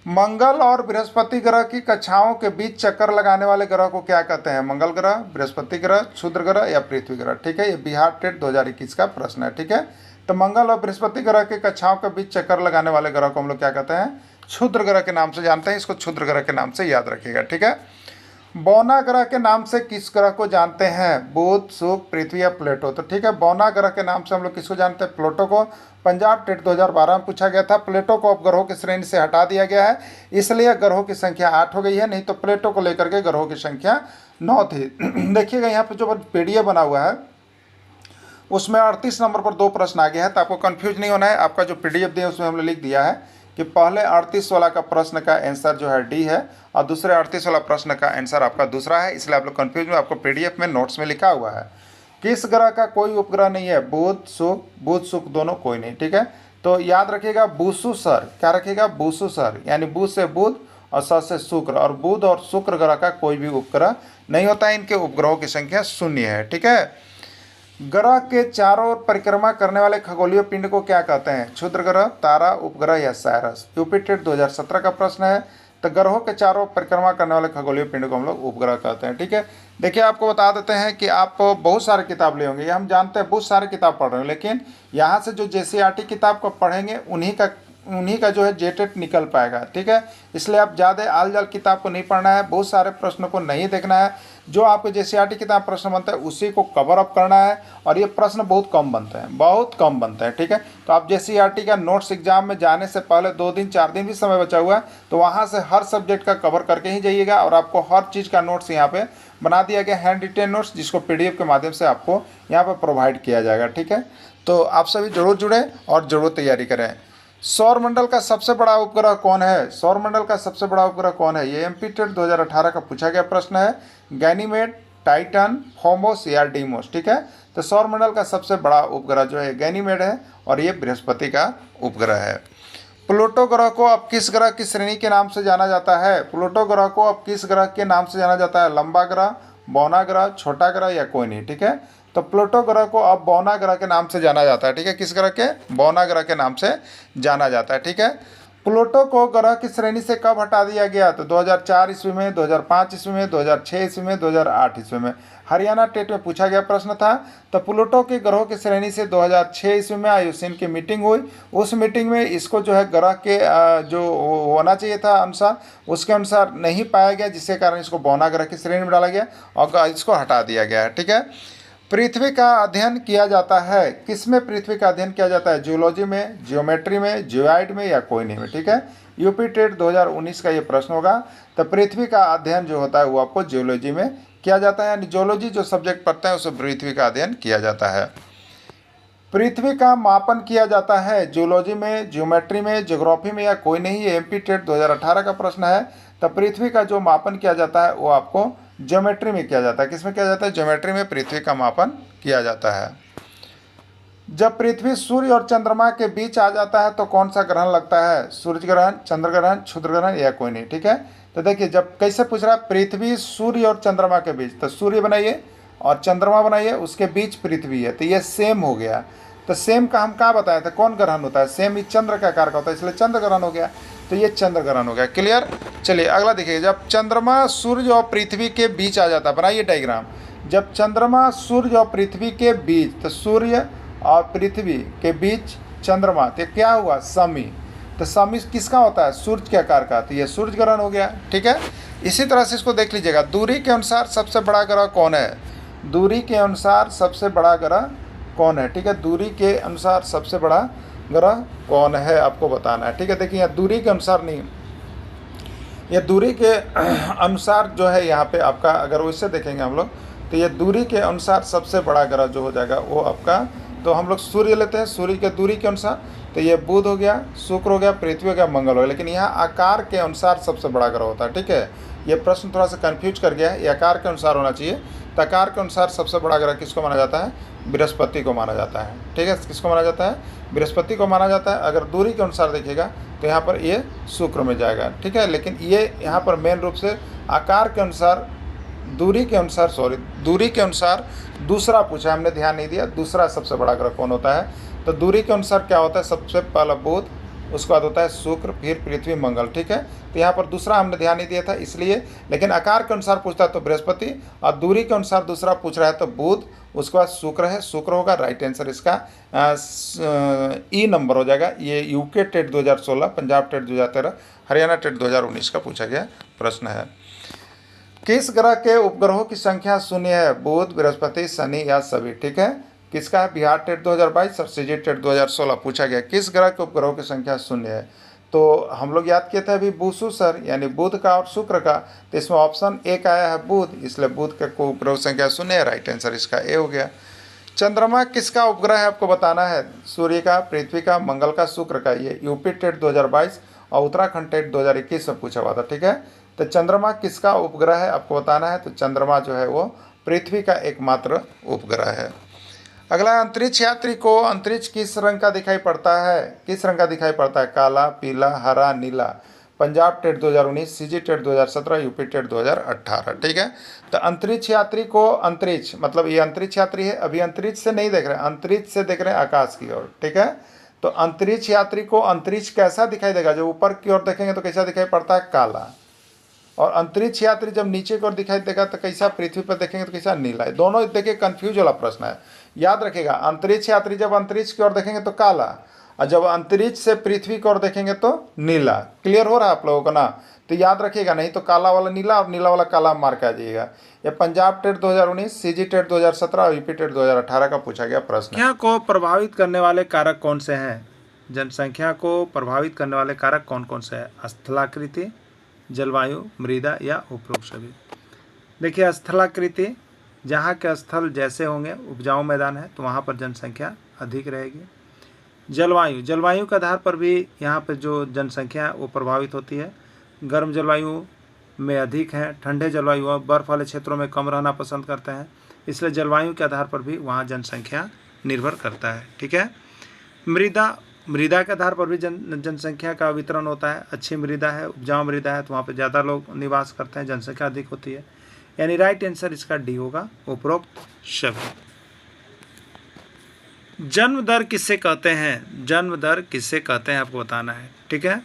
मंगल और बृहस्पति ग्रह की कक्षाओं के बीच चक्कर लगाने वाले ग्रह को क्या कहते हैं? मंगल ग्रह, बृहस्पति ग्रह, क्षुद्र ग्रह या पृथ्वी ग्रह, ठीक है। ये बिहार टेट 2021 का प्रश्न है, ठीक है। तो मंगल और बृहस्पति ग्रह के कक्षाओं के बीच चक्कर लगाने वाले ग्रह को हम लोग क्या कहते हैं? क्षुद्र ग्रह के नाम से जानते हैं। इसको क्षुद्र ग्रह के नाम से याद रखिएगा, ठीक है। बौना ग्रह के नाम से किस ग्रह को जानते हैं? बुध, शुक्र, पृथ्वी या प्लेटो? तो ठीक है, बौना ग्रह के नाम से हम लोग किसको जानते हैं? प्लूटो को। पंजाब टेट 2012 में पूछा गया था। प्लेटो को अब ग्रहों की श्रेणी से हटा दिया गया है, इसलिए ग्रहों की संख्या 8 हो गई है, नहीं तो प्लेटो को लेकर के ग्रहों की संख्या 9 थी। देखिएगा यहाँ पर जो PDF बना हुआ है उसमें 38 नंबर पर 2 प्रश्न आ गया है, तो आपको कंफ्यूज नहीं होना है। आपका जो PDF दिया है उसमें हमने लिख दिया है कि पहले 38 वाला का प्रश्न का आंसर जो है D है और दूसरे 38 वाला प्रश्न का आंसर आपका दूसरा है, इसलिए आप लोग कंफ्यूज में। आपको PDF में नोट्स में लिखा हुआ है। किस ग्रह का कोई उपग्रह नहीं है? बुध, शुक्र दोनों कोई नहीं, ठीक है। तो याद रखिएगा बुसु सर, क्या रखिएगा? बुसु सर, यानी बुध से बुध और सर से शुक्र, और बुध और शुक्र ग्रह का कोई भी उपग्रह नहीं होता है। इनके उपग्रहों की संख्या 0 है, ठीक है। ग्रह के चारों ओर परिक्रमा करने वाले खगोलीय पिंड को क्या कहते हैं? क्षुद्र ग्रह, तारा, उपग्रह या साइरस? यूपी टेट 2017 का प्रश्न है। तो ग्रहों के चारों परिक्रमा करने वाले खगोलीय पिंड को हम लोग उपग्रह कहते हैं, ठीक है। देखिए आपको बता देते हैं कि आप बहुत सारे किताब ले होंगे, ये हम जानते हैं, बहुत सारे किताब पढ़ रहे हैं, लेकिन यहाँ से जो JCERT किताब को पढ़ेंगे उन्हीं का जो है JTET निकल पाएगा, ठीक है। इसलिए आप ज़्यादा आल जाल किताब को नहीं पढ़ना है, बहुत सारे प्रश्नों को नहीं देखना है। जो आपको JCERT किताब प्रश्न बनता है उसी को कवर अप करना है, और ये प्रश्न बहुत कम बनते हैं, बहुत कम बनते हैं, ठीक है। तो आप JCERT का नोट्स एग्जाम में जाने से पहले 2 दिन 4 दिन भी समय बचा हुआ है, तो वहाँ से हर सब्जेक्ट का कवर करके ही जाइएगा, और आपको हर चीज़ का नोट्स यहाँ पे बना दिया गया, हैंड रिटेन नोट्स, जिसको PDF के माध्यम से आपको यहाँ पर प्रोवाइड किया जाएगा, ठीक है। तो आप सभी जरूर जुड़े और जरूर तैयारी करें। सौरमंडल का सबसे बड़ा उपग्रह कौन है? सौरमंडल का सबसे बड़ा उपग्रह कौन है? ये MP टेट 2018 का पूछा गया प्रश्न है। गैनीमेड, टाइटन, फोमोस या डीमोस, ठीक है। तो सौरमंडल का सबसे बड़ा उपग्रह जो है गैनीमेड है, और ये बृहस्पति का उपग्रह है। प्लूटो ग्रह को अब किस ग्रह की श्रेणी के नाम से जाना जाता है? प्लूटो ग्रह को अब किस ग्रह के नाम से जाना जाता है? लंबा ग्रह, बौना ग्रह, छोटा ग्रह या कोई नहीं, ठीक है। तो प्लूटो ग्रह को अब बौना ग्रह के नाम से जाना जाता है, ठीक है। किस ग्रह के? बौना ग्रह के नाम से जाना जाता है, ठीक है। प्लूटो को ग्रह की श्रेणी से कब हटा दिया गया? तो 2004 ईस्वी में, 2005 ईस्वी में, 2006 ईस्वी में, 2008 ईस्वी में। हरियाणा टेट में पूछा गया प्रश्न था। तो प्लूटो के ग्रहों की श्रेणी से 2006 ईस्वी में आयुसीन की मीटिंग हुई। उस मीटिंग में इसको जो है ग्रह के जो होना चाहिए था अनुसार, उसके अनुसार नहीं पाया गया, जिसके कारण इसको बौना ग्रह की श्रेणी में डाला गया और इसको हटा दिया गया है। ठीक है। पृथ्वी का अध्ययन किया जाता है किसमें? पृथ्वी का अध्ययन किया जाता है जियोलॉजी में, जियोमेट्री में, जियोइड में या कोई नहीं में। ठीक है। यूपी टेट 2019 का ये प्रश्न होगा। तो पृथ्वी का अध्ययन जो होता है वो आपको जियोलॉजी में किया जाता है, यानी जियोलॉजी जो सब्जेक्ट पढ़ते हैं उसमें पृथ्वी का अध्ययन किया जाता है। पृथ्वी का मापन किया जाता है जियोलॉजी में, जियोमेट्री में, ज्योग्राफी में या कोई नहीं। ये एमपी टेट 2018 का प्रश्न है। तो पृथ्वी का जो मापन किया जाता है वो आपको ज्योमेट्री में किया जाता है। किसमें किया जाता है? ज्योमेट्री में पृथ्वी का मापन किया जाता है। जब पृथ्वी सूर्य और चंद्रमा के बीच आ जाता है तो कौन सा ग्रहण लगता है? सूर्य ग्रहण, चंद्र ग्रहण, क्षुद्र ग्रहण या कोई नहीं। ठीक है। तो देखिए, जब कैसे पूछ रहा है, पृथ्वी सूर्य और चंद्रमा के बीच, तो सूर्य बनाइए और चंद्रमा बनाइए, उसके बीच पृथ्वी है, तो ये सेम हो गया। तो सेम का हम कहाँ बताया था कौन ग्रहण होता है? सेम ही चंद्र का आकार का होता है, इसलिए चंद्र ग्रहण हो गया। तो ये चंद्र ग्रहण हो गया। क्लियर। चलिए अगला देखिए, जब चंद्रमा सूर्य और पृथ्वी के बीच आ जाता है, बनाइए डायग्राम। जब चंद्रमा सूर्य और पृथ्वी के बीच, तो सूर्य और पृथ्वी के बीच चंद्रमा, तो क्या हुआ? समी। तो समी किसका होता है? सूर्य के आकार का, तो ये सूर्य ग्रहण हो गया। ठीक है। इसी तरह से इसको देख लीजिएगा, दूरी के अनुसार सबसे बड़ा ग्रह कौन है? दूरी के अनुसार सबसे बड़ा ग्रह कौन है? ठीक है। दूरी के अनुसार सबसे बड़ा ग्रह कौन है आपको बताना है। ठीक है। देखिए, यहाँ दूरी के अनुसार नहीं, ये दूरी के अनुसार जो है यहाँ पे आपका, अगर वैसे देखेंगे हम लोग, तो ये दूरी के अनुसार सबसे बड़ा ग्रह जो हो जाएगा वो आपका, तो हम लोग सूर्य लेते हैं, सूर्य के दूरी के अनुसार, तो ये बुध हो गया, शुक्र हो गया, पृथ्वी हो गया, मंगल हो गया। लेकिन यहाँ आकार के अनुसार सबसे बड़ा ग्रह होता है। ठीक है। ये प्रश्न थोड़ा सा कन्फ्यूज कर गया है, ये आकार के अनुसार होना चाहिए। तो आकार के अनुसार सबसे बड़ा ग्रह किसको माना जाता है? बृहस्पति को माना जाता है। ठीक है। किसको माना जाता है? बृहस्पति को माना जाता है। अगर दूरी के अनुसार देखिएगा तो यहाँ पर ये शुक्र में जाएगा। ठीक है। लेकिन ये यहाँ पर मेन रूप से आकार के अनुसार, दूरी के अनुसार दूसरा पूछा, हमने ध्यान नहीं दिया, दूसरा सबसे बड़ा ग्रह कौन होता है? तो दूरी के अनुसार क्या होता है? सबसे पहला बुध, उसके बाद होता है शुक्र, फिर पृथ्वी, मंगल। ठीक है। तो यहाँ पर दूसरा हमने ध्यान नहीं दिया था इसलिए। लेकिन आकार के अनुसार पूछता है तो बृहस्पति, और दूरी के अनुसार दूसरा पूछ रहा है तो बुध, उसके बाद शुक्र है, शुक्र होगा। राइट आंसर इसका ई नंबर हो जाएगा। ये UK TET 2016, Punjab TET 2013, Haryana TET 2019 का पूछा गया प्रश्न है। किस ग्रह के उपग्रहों की संख्या शून्य है? बुध, बृहस्पति, शनि या सभी? ठीक है। किसका है? बिहार टेट 2022 और सीजी टेट 2016 पूछा गया किस ग्रह के उपग्रहों की संख्या शून्य है। तो हम लोग याद किए थे अभी बुसु सर, यानी बुध का और शुक्र का। तो इसमें ऑप्शन ए का आया है बुध, इसलिए बुध का उपग्रह संख्या शून्य है। राइट आंसर इसका ए हो गया। चंद्रमा किसका उपग्रह है आपको बताना है? सूर्य का, पृथ्वी का, मंगल का, शुक्र का। ये यूपी टेट 2022 और उत्तराखंड टेट 2021 में पूछा हुआ था। ठीक है। तो चंद्रमा किसका उपग्रह है आपको बताना है? तो चंद्रमा जो है वो पृथ्वी का एकमात्र उपग्रह है। अगला, अंतरिक्ष यात्री को अंतरिक्ष किस रंग का दिखाई पड़ता है? किस रंग का दिखाई पड़ता है? काला, पीला, हरा, नीला। Punjab TET 2019, CG TET 2017, UP TET 2018। ठीक है। तो अंतरिक्ष यात्री को, अंतरिक्ष मतलब ये अंतरिक्ष यात्री है, अभी अंतरिक्ष से नहीं देख रहे हैं, अंतरिक्ष से देख रहे हैं आकाश की ओर। ठीक है। तो अंतरिक्ष यात्री को अंतरिक्ष कैसा दिखाई देगा? जब ऊपर की ओर देखेंगे तो कैसा दिखाई पड़ता है? काला। और अंतरिक्ष यात्री जब नीचे की ओर दिखाई देगा तो कैसा? पृथ्वी पर देखेंगे तो कैसा? नीला है। दोनों देखिए कंफ्यूज वाला प्रश्न है, याद रखिएगा। अंतरिक्ष यात्री जब अंतरिक्ष की ओर देखेंगे तो काला, और जब अंतरिक्ष से पृथ्वी की ओर देखेंगे तो नीला। क्लियर हो रहा है आप लोगों को ना? तो याद रखिएगा, नहीं तो काला वाला नीला और नीला वाला काला मार के आ जाइएगा। ये पंजाब टेट 2019, सीजी टेट 2017 और यूपी टेट 2018 का पूछा गया प्रश्न। जनसंख्या को प्रभावित करने वाले कारक कौन से हैं? जनसंख्या को प्रभावित करने वाले कारक कौन कौन से हैं? स्थलाकृति, जलवायु, मृदा या उपरोक्त सभी? देखिए, स्थलाकृति, जहाँ के स्थल जैसे होंगे, उपजाऊ मैदान है तो वहाँ पर जनसंख्या अधिक रहेगी। जलवायु, जलवायु के आधार पर भी यहाँ पर जो जनसंख्या है वो प्रभावित होती है। गर्म जलवायु में अधिक है, ठंडे जलवायु बर्फ़ वाले क्षेत्रों में कम रहना पसंद करते हैं, इसलिए जलवायु के आधार पर भी वहाँ जनसंख्या निर्भर करता है। ठीक है। मृदा, मृदा के आधार पर भी जनसंख्या का वितरण होता है। अच्छी मृदा है, उपजाऊ मृदा है तो वहाँ पर ज़्यादा लोग निवास करते हैं, जनसंख्या अधिक होती है। यानी राइट आंसर इसका डी होगा, उपरोक्त सभी। जन्म दर किससे कहते हैं? जन्म दर किससे कहते हैं आपको बताना है। ठीक है।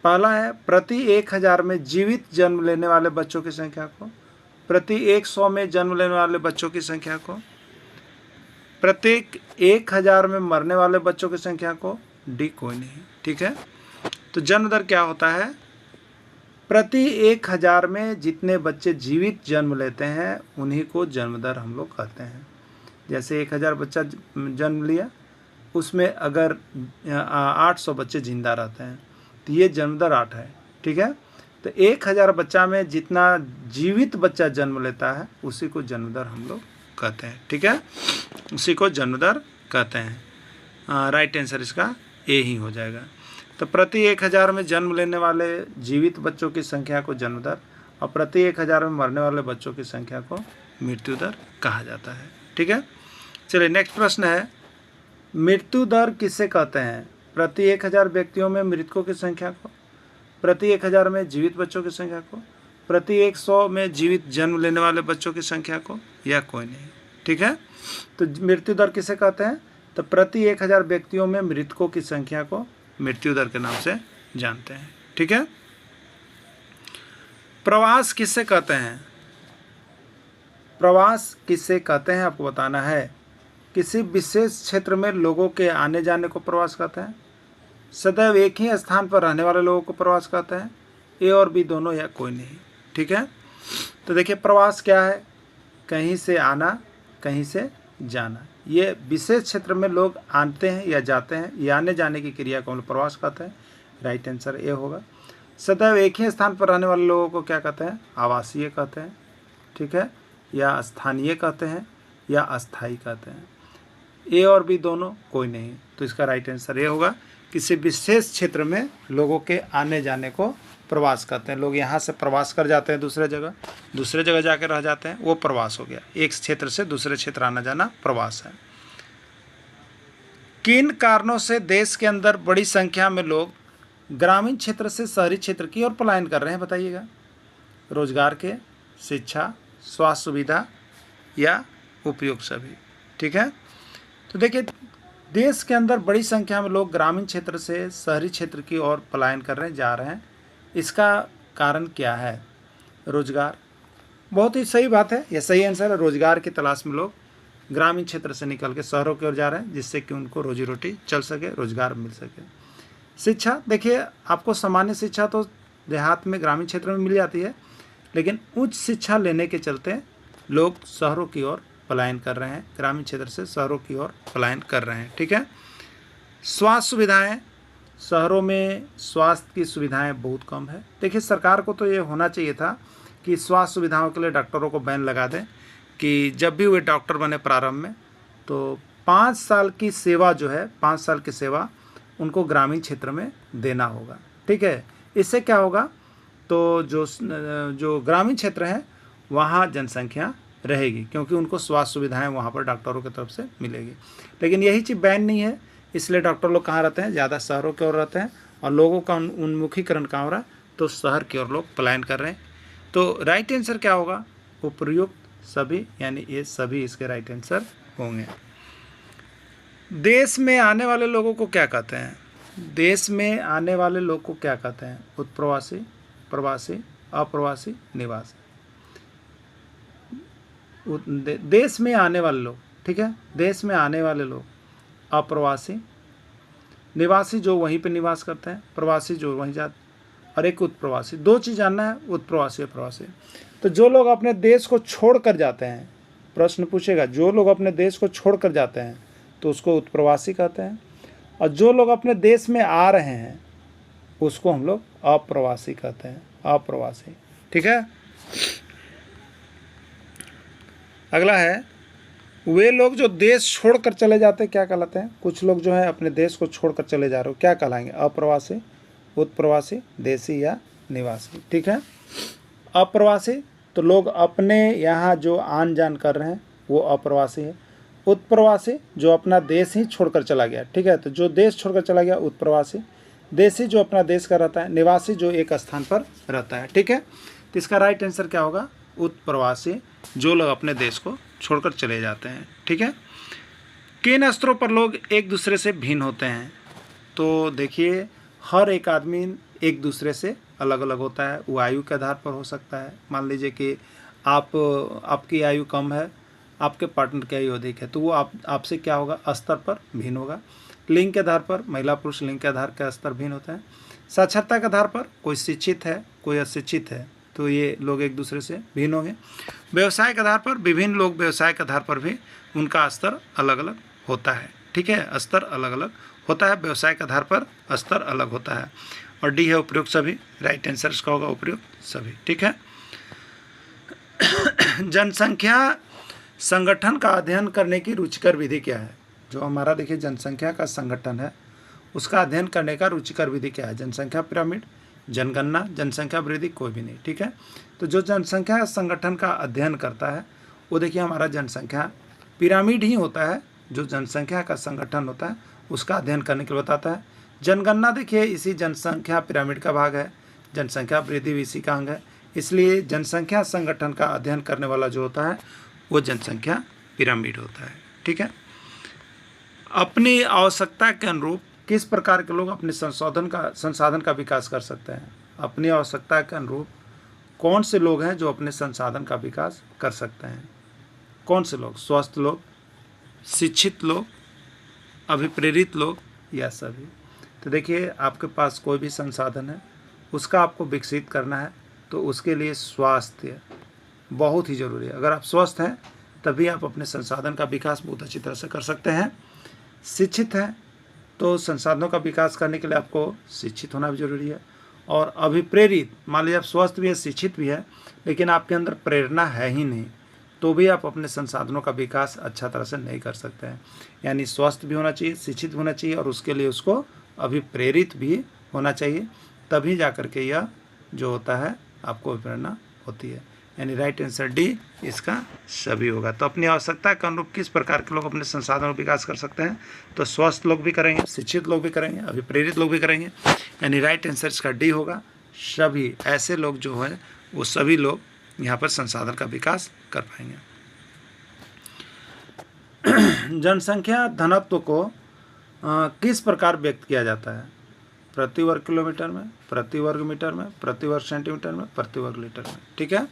पहला है प्रति 1000 में जीवित जन्म लेने वाले बच्चों की संख्या को, प्रति 100 में जन्म लेने वाले बच्चों की संख्या को, प्रत्येक 1000 में मरने वाले बच्चों की संख्या को, डी कोई नहीं। ठीक है, तो जन्म दर क्या होता है? प्रति 1000 में जितने बच्चे जीवित जन्म लेते हैं उन्हीं को जन्म दर हम लोग कहते हैं। जैसे 1000 बच्चा जन्म लिया, उसमें अगर 800 बच्चे जिंदा रहते हैं तो ये जन्म दर 8 है। ठीक है, तो 1000 बच्चा में जितना जीवित बच्चा जन्म लेता है उसी को जन्म दर हम लोग कहते हैं। ठीक है, उसी को जन्म दर कहते हैं। राइट आंसर इसका ए ही हो जाएगा। तो प्रति 1000 में जन्म लेने वाले जीवित बच्चों की संख्या को जन्म दर और प्रति 1000 में मरने वाले बच्चों की संख्या को मृत्यु दर कहा जाता है। ठीक है, चलिए नेक्स्ट प्रश्न है, मृत्यु दर किसे कहते हैं? प्रति 1000 व्यक्तियों में मृतकों की संख्या को, प्रति 1000 में जीवित बच्चों की संख्या को, प्रति 100 में जीवित जन्म लेने वाले बच्चों की संख्या को, या कोई नहीं। ठीक है, तो मृत्यु दर किसे कहते हैं? तो प्रति 1000 व्यक्तियों में मृतकों की संख्या को मृत्यु दर के नाम से जानते हैं। ठीक है, प्रवास किसे कहते हैं? प्रवास किसे कहते हैं आपको बताना है। किसी विशेष क्षेत्र में लोगों के आने जाने को प्रवास कहते हैं। सदैव एक ही स्थान पर रहने वाले लोगों को प्रवास कहते हैं। ए और बी दोनों, या कोई नहीं। ठीक है, तो देखिए प्रवास क्या है? कहीं से आना, कहीं से जाना। ये विशेष क्षेत्र में लोग आते हैं या जाते हैं, ये आने जाने की क्रिया को हम लोग प्रवास कहते हैं। राइट आंसर ए होगा। सदैव एक ही स्थान पर रहने वाले लोगों को क्या कहते हैं? आवासीय कहते हैं। ठीक है, या स्थानीय कहते हैं, या अस्थायी कहते हैं। ए और बी दोनों, कोई नहीं। तो इसका राइट आंसर ये होगा, किसी विशेष क्षेत्र में लोगों के आने जाने को प्रवास कहते हैं। लोग यहाँ से प्रवास कर जाते हैं दूसरे जगह जाकर रह जाते हैं, वो प्रवास हो गया। एक क्षेत्र से दूसरे क्षेत्र आना जाना प्रवास है। किन कारणों से देश के अंदर बड़ी संख्या में लोग ग्रामीण क्षेत्र से शहरी क्षेत्र की ओर पलायन कर रहे हैं? बताइएगा। रोजगार के, शिक्षा, स्वास्थ्य सुविधा, या उपयोग सभी। ठीक है, तो देखिए देश के अंदर बड़ी संख्या में लोग ग्रामीण क्षेत्र से शहरी क्षेत्र की ओर पलायन कर रहे हैं, जा रहे हैं। इसका कारण क्या है? रोजगार। बहुत ही सही बात है, यह सही आंसर है। रोजगार की तलाश में लोग ग्रामीण क्षेत्र से निकल के शहरों की ओर जा रहे हैं, जिससे कि उनको रोजी रोटी चल सके, रोजगार मिल सके। शिक्षा, देखिए आपको सामान्य शिक्षा तो देहात में, ग्रामीण क्षेत्र में मिल जाती है, लेकिन उच्च शिक्षा लेने के चलते लोग शहरों की ओर पलायन कर रहे हैं, ग्रामीण क्षेत्र से शहरों की ओर पलायन कर रहे हैं। ठीक है, स्वास्थ्य सुविधाएं, शहरों में स्वास्थ्य की सुविधाएं बहुत कम है। देखिए सरकार को तो ये होना चाहिए था कि स्वास्थ्य सुविधाओं के लिए डॉक्टरों को बैन लगा दें, कि जब भी वे डॉक्टर बने प्रारंभ में तो 5 साल की सेवा जो है, 5 साल की सेवा उनको ग्रामीण क्षेत्र में देना होगा। ठीक है, इससे क्या होगा? तो जो ग्रामीण क्षेत्र है वहाँ जनसंख्या रहेगी, क्योंकि उनको स्वास्थ्य सुविधाएं वहाँ पर डॉक्टरों की तरफ से मिलेगी। लेकिन यही चीज़ बैन नहीं है, इसलिए डॉक्टर लोग कहाँ रहते हैं? ज़्यादा शहरों की ओर रहते हैं, और लोगों का उन्मुखीकरण कहाँ हो रहा है? तो शहर की ओर लोग पलायन कर रहे हैं। तो राइट आंसर क्या होगा? उपयुक्त सभी, यानी ये सभी इसके राइट आंसर होंगे। देश में आने वाले लोगों को क्या कहते हैं? देश में आने वाले लोग को क्या कहते हैं? उत्प्रवासी, प्रवासी, अप्रवासी, निवासी। देश में आने वाले लोग, ठीक है, देश में आने वाले लोग अप्रवासी, निवासी जो वहीं पे निवास करते हैं, प्रवासी जो वहीं जाते, और एक उत्प्रवासी। 2 चीज़ जानना है, उत्प्रवासी और प्रवासी। तो जो लोग अपने देश को छोड़ कर जाते हैं, प्रश्न पूछेगा, जो लोग अपने देश को छोड़ कर जाते हैं तो उसको उत्प्रवासी कहते हैं, और जो लोग अपने देश में आ रहे हैं उसको हम लोग अप्रवासी कहते हैं, अप्रवासी। ठीक है, अगला है, वे लोग जो देश छोड़कर चले जाते हैं क्या कहलाते हैं? कुछ लोग जो है अपने देश को छोड़कर चले जा रहे हो, क्या कहलाएंगे? अप्रवासी, उत्प्रवासी, देशी, या निवासी। ठीक है, अप्रवासी तो लोग अपने यहाँ जो आन जान कर रहे हैं वो अप्रवासी है। उत्प्रवासी जो अपना देश ही छोड़कर चला गया। ठीक है, तो जो देश छोड़कर चला गया उत्प्रवासी। देशी जो अपना देश का रहता है। निवासी जो एक स्थान पर रहता है। ठीक है, तो इसका राइट आंसर क्या होगा? उत्प्रवासी, जो लोग अपने देश को छोड़कर चले जाते हैं। ठीक है, किन स्तरों पर लोग एक दूसरे से भिन्न होते हैं? तो देखिए हर एक आदमी एक दूसरे से अलग अलग होता है। वो आयु के आधार पर हो सकता है। मान लीजिए कि आपकी आयु कम है, आपके पार्टनर की आयु अधिक है, तो वो आपसे क्या होगा, स्तर पर भिन्न होगा। लिंग के आधार पर महिला पुरुष लिंग के आधार का स्तर भिन्न होता है। साक्षरता के आधार पर कोई शिक्षित है, कोई अशिक्षित है, तो ये लोग एक दूसरे से भिन्न होंगे। व्यवसाय के आधार पर विभिन्न लोग, व्यवसाय के आधार पर भी उनका स्तर अलग अलग होता है। ठीक है, स्तर अलग अलग होता है, व्यवसाय के आधार पर स्तर अलग होता है। और डी है उपयुक्त सभी, राइट आंसर इसका होगा उपयुक्त सभी। ठीक है। जनसंख्या संगठन का अध्ययन करने की रुचिकर विधि क्या है? जो हमारा देखिए जनसंख्या का संगठन है, उसका अध्ययन करने का रुचिकर विधि क्या है? जनसंख्या पिरामिड, जनगणना, जनसंख्या वृद्धि, कोई भी नहीं। ठीक है। तो जो जनसंख्या संगठन का अध्ययन करता है वो देखिए हमारा जनसंख्या पिरामिड ही होता है। जो जनसंख्या का संगठन होता है उसका अध्ययन करने के लिए बताता है। जनगणना देखिए इसी जनसंख्या पिरामिड का भाग है, जनसंख्या वृद्धि भी इसी का अंग है। इसलिए जनसंख्या संगठन का अध्ययन करने वाला जो होता है वो जनसंख्या पिरामिड होता है। ठीक है। अपनी आवश्यकता के अनुरूप किस प्रकार के लोग अपने संसाधन का विकास कर सकते हैं? अपनी आवश्यकता के अनुरूप कौन से लोग हैं जो अपने संसाधन का विकास कर सकते हैं? कौन से लोग? स्वस्थ लोग, शिक्षित लोग, अभिप्रेरित लोग या सभी? तो देखिए आपके पास कोई भी संसाधन है, उसका आपको विकसित करना है, तो उसके लिए स्वास्थ्य बहुत ही ज़रूरी है। अगर आप स्वस्थ हैं तभी आप अपने संसाधन का विकास बहुत अच्छी तरह से कर सकते हैं। शिक्षित हैं तो संसाधनों का विकास करने के लिए आपको शिक्षित होना भी जरूरी है। और अभिप्रेरित, मान लीजिए आप स्वस्थ भी है, शिक्षित भी है, लेकिन आपके अंदर प्रेरणा है ही नहीं, तो भी आप अपने संसाधनों का विकास अच्छा तरह से नहीं कर सकते हैं। यानी स्वस्थ भी होना चाहिए, शिक्षित भी होना चाहिए और उसके लिए उसको अभिप्रेरित भी होना चाहिए, तभी जा कर के यह जो होता है आपको प्रेरणा होती है। यानी राइट आंसर डी इसका सभी होगा। तो अपनी आवश्यकता के अनुरूप किस प्रकार के लोग अपने संसाधनों का विकास कर सकते हैं? तो स्वस्थ लोग भी करेंगे, शिक्षित लोग भी करेंगे, अभिप्रेरित लोग भी करेंगे। यानी राइट आंसर इसका डी होगा। सभी ऐसे लोग जो है वो सभी लोग यहाँ पर संसाधन का विकास कर पाएंगे। जनसंख्या घनत्व को किस प्रकार व्यक्त किया जाता है? प्रति वर्ग किलोमीटर में, प्रति वर्ग मीटर में, प्रति वर्ग सेंटीमीटर में, प्रति वर्ग लीटर में। ठीक है।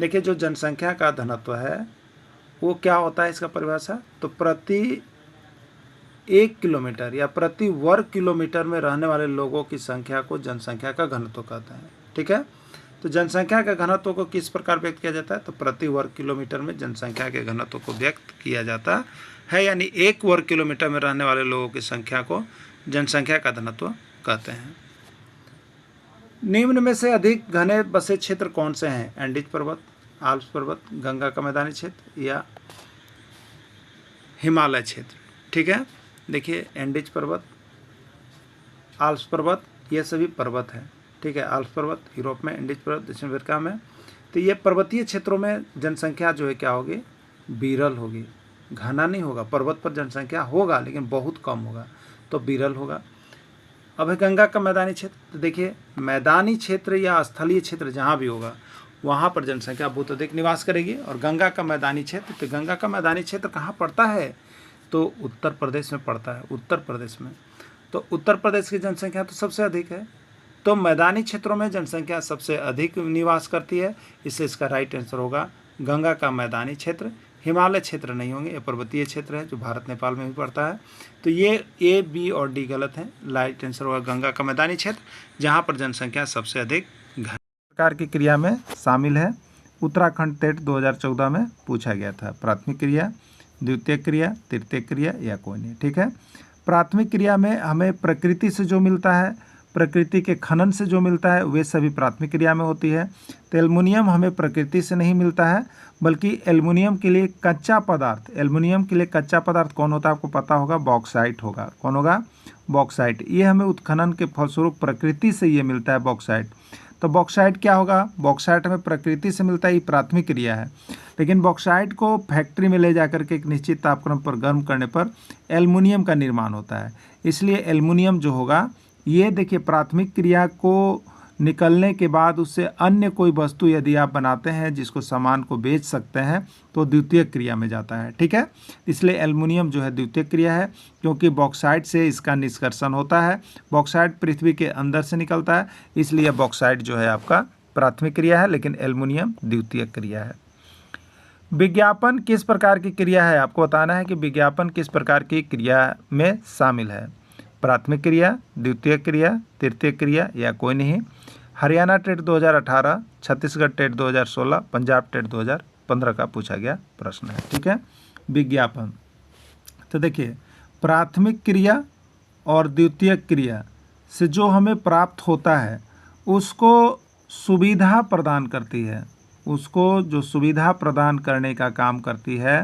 देखिए जो जनसंख्या का घनत्व है वो क्या होता है, इसका परिभाषा, तो प्रति 1 किलोमीटर या प्रति वर्ग किलोमीटर में रहने वाले लोगों की संख्या को जनसंख्या का घनत्व कहते हैं। ठीक है। तो जनसंख्या के घनत्व को किस प्रकार व्यक्त किया जाता है? तो प्रति वर्ग किलोमीटर में जनसंख्या के घनत्व को व्यक्त किया जाता है। यानी 1 वर्ग किलोमीटर में रहने वाले लोगों की संख्या को जनसंख्या का घनत्व कहते हैं। निम्न में से अधिक घने बसे क्षेत्र कौन से हैं? एंडीज पर्वत, आल्प्स पर्वत, गंगा का मैदानी क्षेत्र या हिमालय क्षेत्र। ठीक है। देखिए एंडीज पर्वत, आल्प्स पर्वत, ये सभी पर्वत हैं। ठीक है। आल्प्स पर्वत यूरोप में, एंडीज पर्वत दक्षिण अमेरिका में। तो ये पर्वतीय क्षेत्रों में जनसंख्या जो है क्या होगी, विरल होगी, घना नहीं होगा। पर्वत पर जनसंख्या होगा लेकिन बहुत कम होगा, तो विरल होगा। अब है गंगा का मैदानी क्षेत्र, तो देखिए मैदानी क्षेत्र या स्थलीय क्षेत्र जहाँ भी होगा वहाँ पर जनसंख्या बहुत अधिक निवास करेगी। और गंगा का मैदानी क्षेत्र, तो गंगा का मैदानी क्षेत्र कहाँ पड़ता है? तो उत्तर प्रदेश में पड़ता है, उत्तर प्रदेश में। तो उत्तर प्रदेश की जनसंख्या तो सबसे अधिक है, तो मैदानी क्षेत्रों में जनसंख्या सबसे अधिक निवास करती है, इससे इसका राइट आंसर होगा गंगा का मैदानी क्षेत्र। हिमालय क्षेत्र नहीं होंगे, ये पर्वतीय क्षेत्र है जो भारत नेपाल में भी पड़ता है। तो ये ए, बी और डी गलत हैं। राइट आंसर होगा गंगा का मैदानी क्षेत्र, जहाँ पर जनसंख्या सबसे अधिक प्रकार की क्रिया में शामिल है। उत्तराखंड टेट 2014 में पूछा गया था। प्राथमिक क्रिया, द्वितीयक क्रिया, तृतीयक क्रिया या कोई नहीं। ठीक है। प्राथमिक क्रिया में हमें प्रकृति से जो मिलता है, प्रकृति के खनन से जो मिलता है, वे सभी प्राथमिक क्रिया में होती है। तो एल्युमिनियम हमें प्रकृति से नहीं मिलता है, बल्कि एल्युमिनियम के लिए कच्चा पदार्थ, एल्युमिनियम के लिए कच्चा पदार्थ कौन होता है आपको पता होगा, बॉक्साइट होगा। कौन होगा? बॉक्साइट। ये हमें उत्खनन के फलस्वरूप प्रकृति से ये मिलता है बॉक्साइट। तो बॉक्साइट क्या होगा? बॉक्साइट हमें प्रकृति से मिलता है, ये प्राथमिक क्रिया है। लेकिन बॉक्साइट को फैक्ट्री में ले जाकर के एक निश्चित तापक्रम पर गर्म करने पर एल्युमिनियम का निर्माण होता है। इसलिए एल्युमिनियम जो होगा, ये देखिए प्राथमिक क्रिया को निकलने के बाद उससे अन्य कोई वस्तु यदि आप बनाते हैं जिसको सामान को बेच सकते हैं तो द्वितीयक क्रिया में जाता है। ठीक है, इसलिए एल्युमिनियम जो है द्वितीयक क्रिया है, क्योंकि बॉक्साइट से इसका निष्कर्षण होता है। बॉक्साइट पृथ्वी के अंदर से निकलता है, इसलिए बॉक्साइट जो है आपका प्राथमिक क्रिया है, लेकिन एल्युमिनियम द्वितीयक क्रिया है। विज्ञापन किस प्रकार की क्रिया है? आपको बताना है कि विज्ञापन किस प्रकार की क्रिया में शामिल है। प्राथमिक क्रिया, द्वितीयक क्रिया, तृतीयक क्रिया या कोई नहीं। Haryana TET 2018, Chhattisgarh TET 2016, Punjab TET 2015 का पूछा गया प्रश्न है। ठीक है, विज्ञापन। तो देखिए, प्राथमिक क्रिया और द्वितीयक क्रिया से जो हमें प्राप्त होता है उसको सुविधा प्रदान करती है, उसको जो सुविधा प्रदान करने का काम करती है,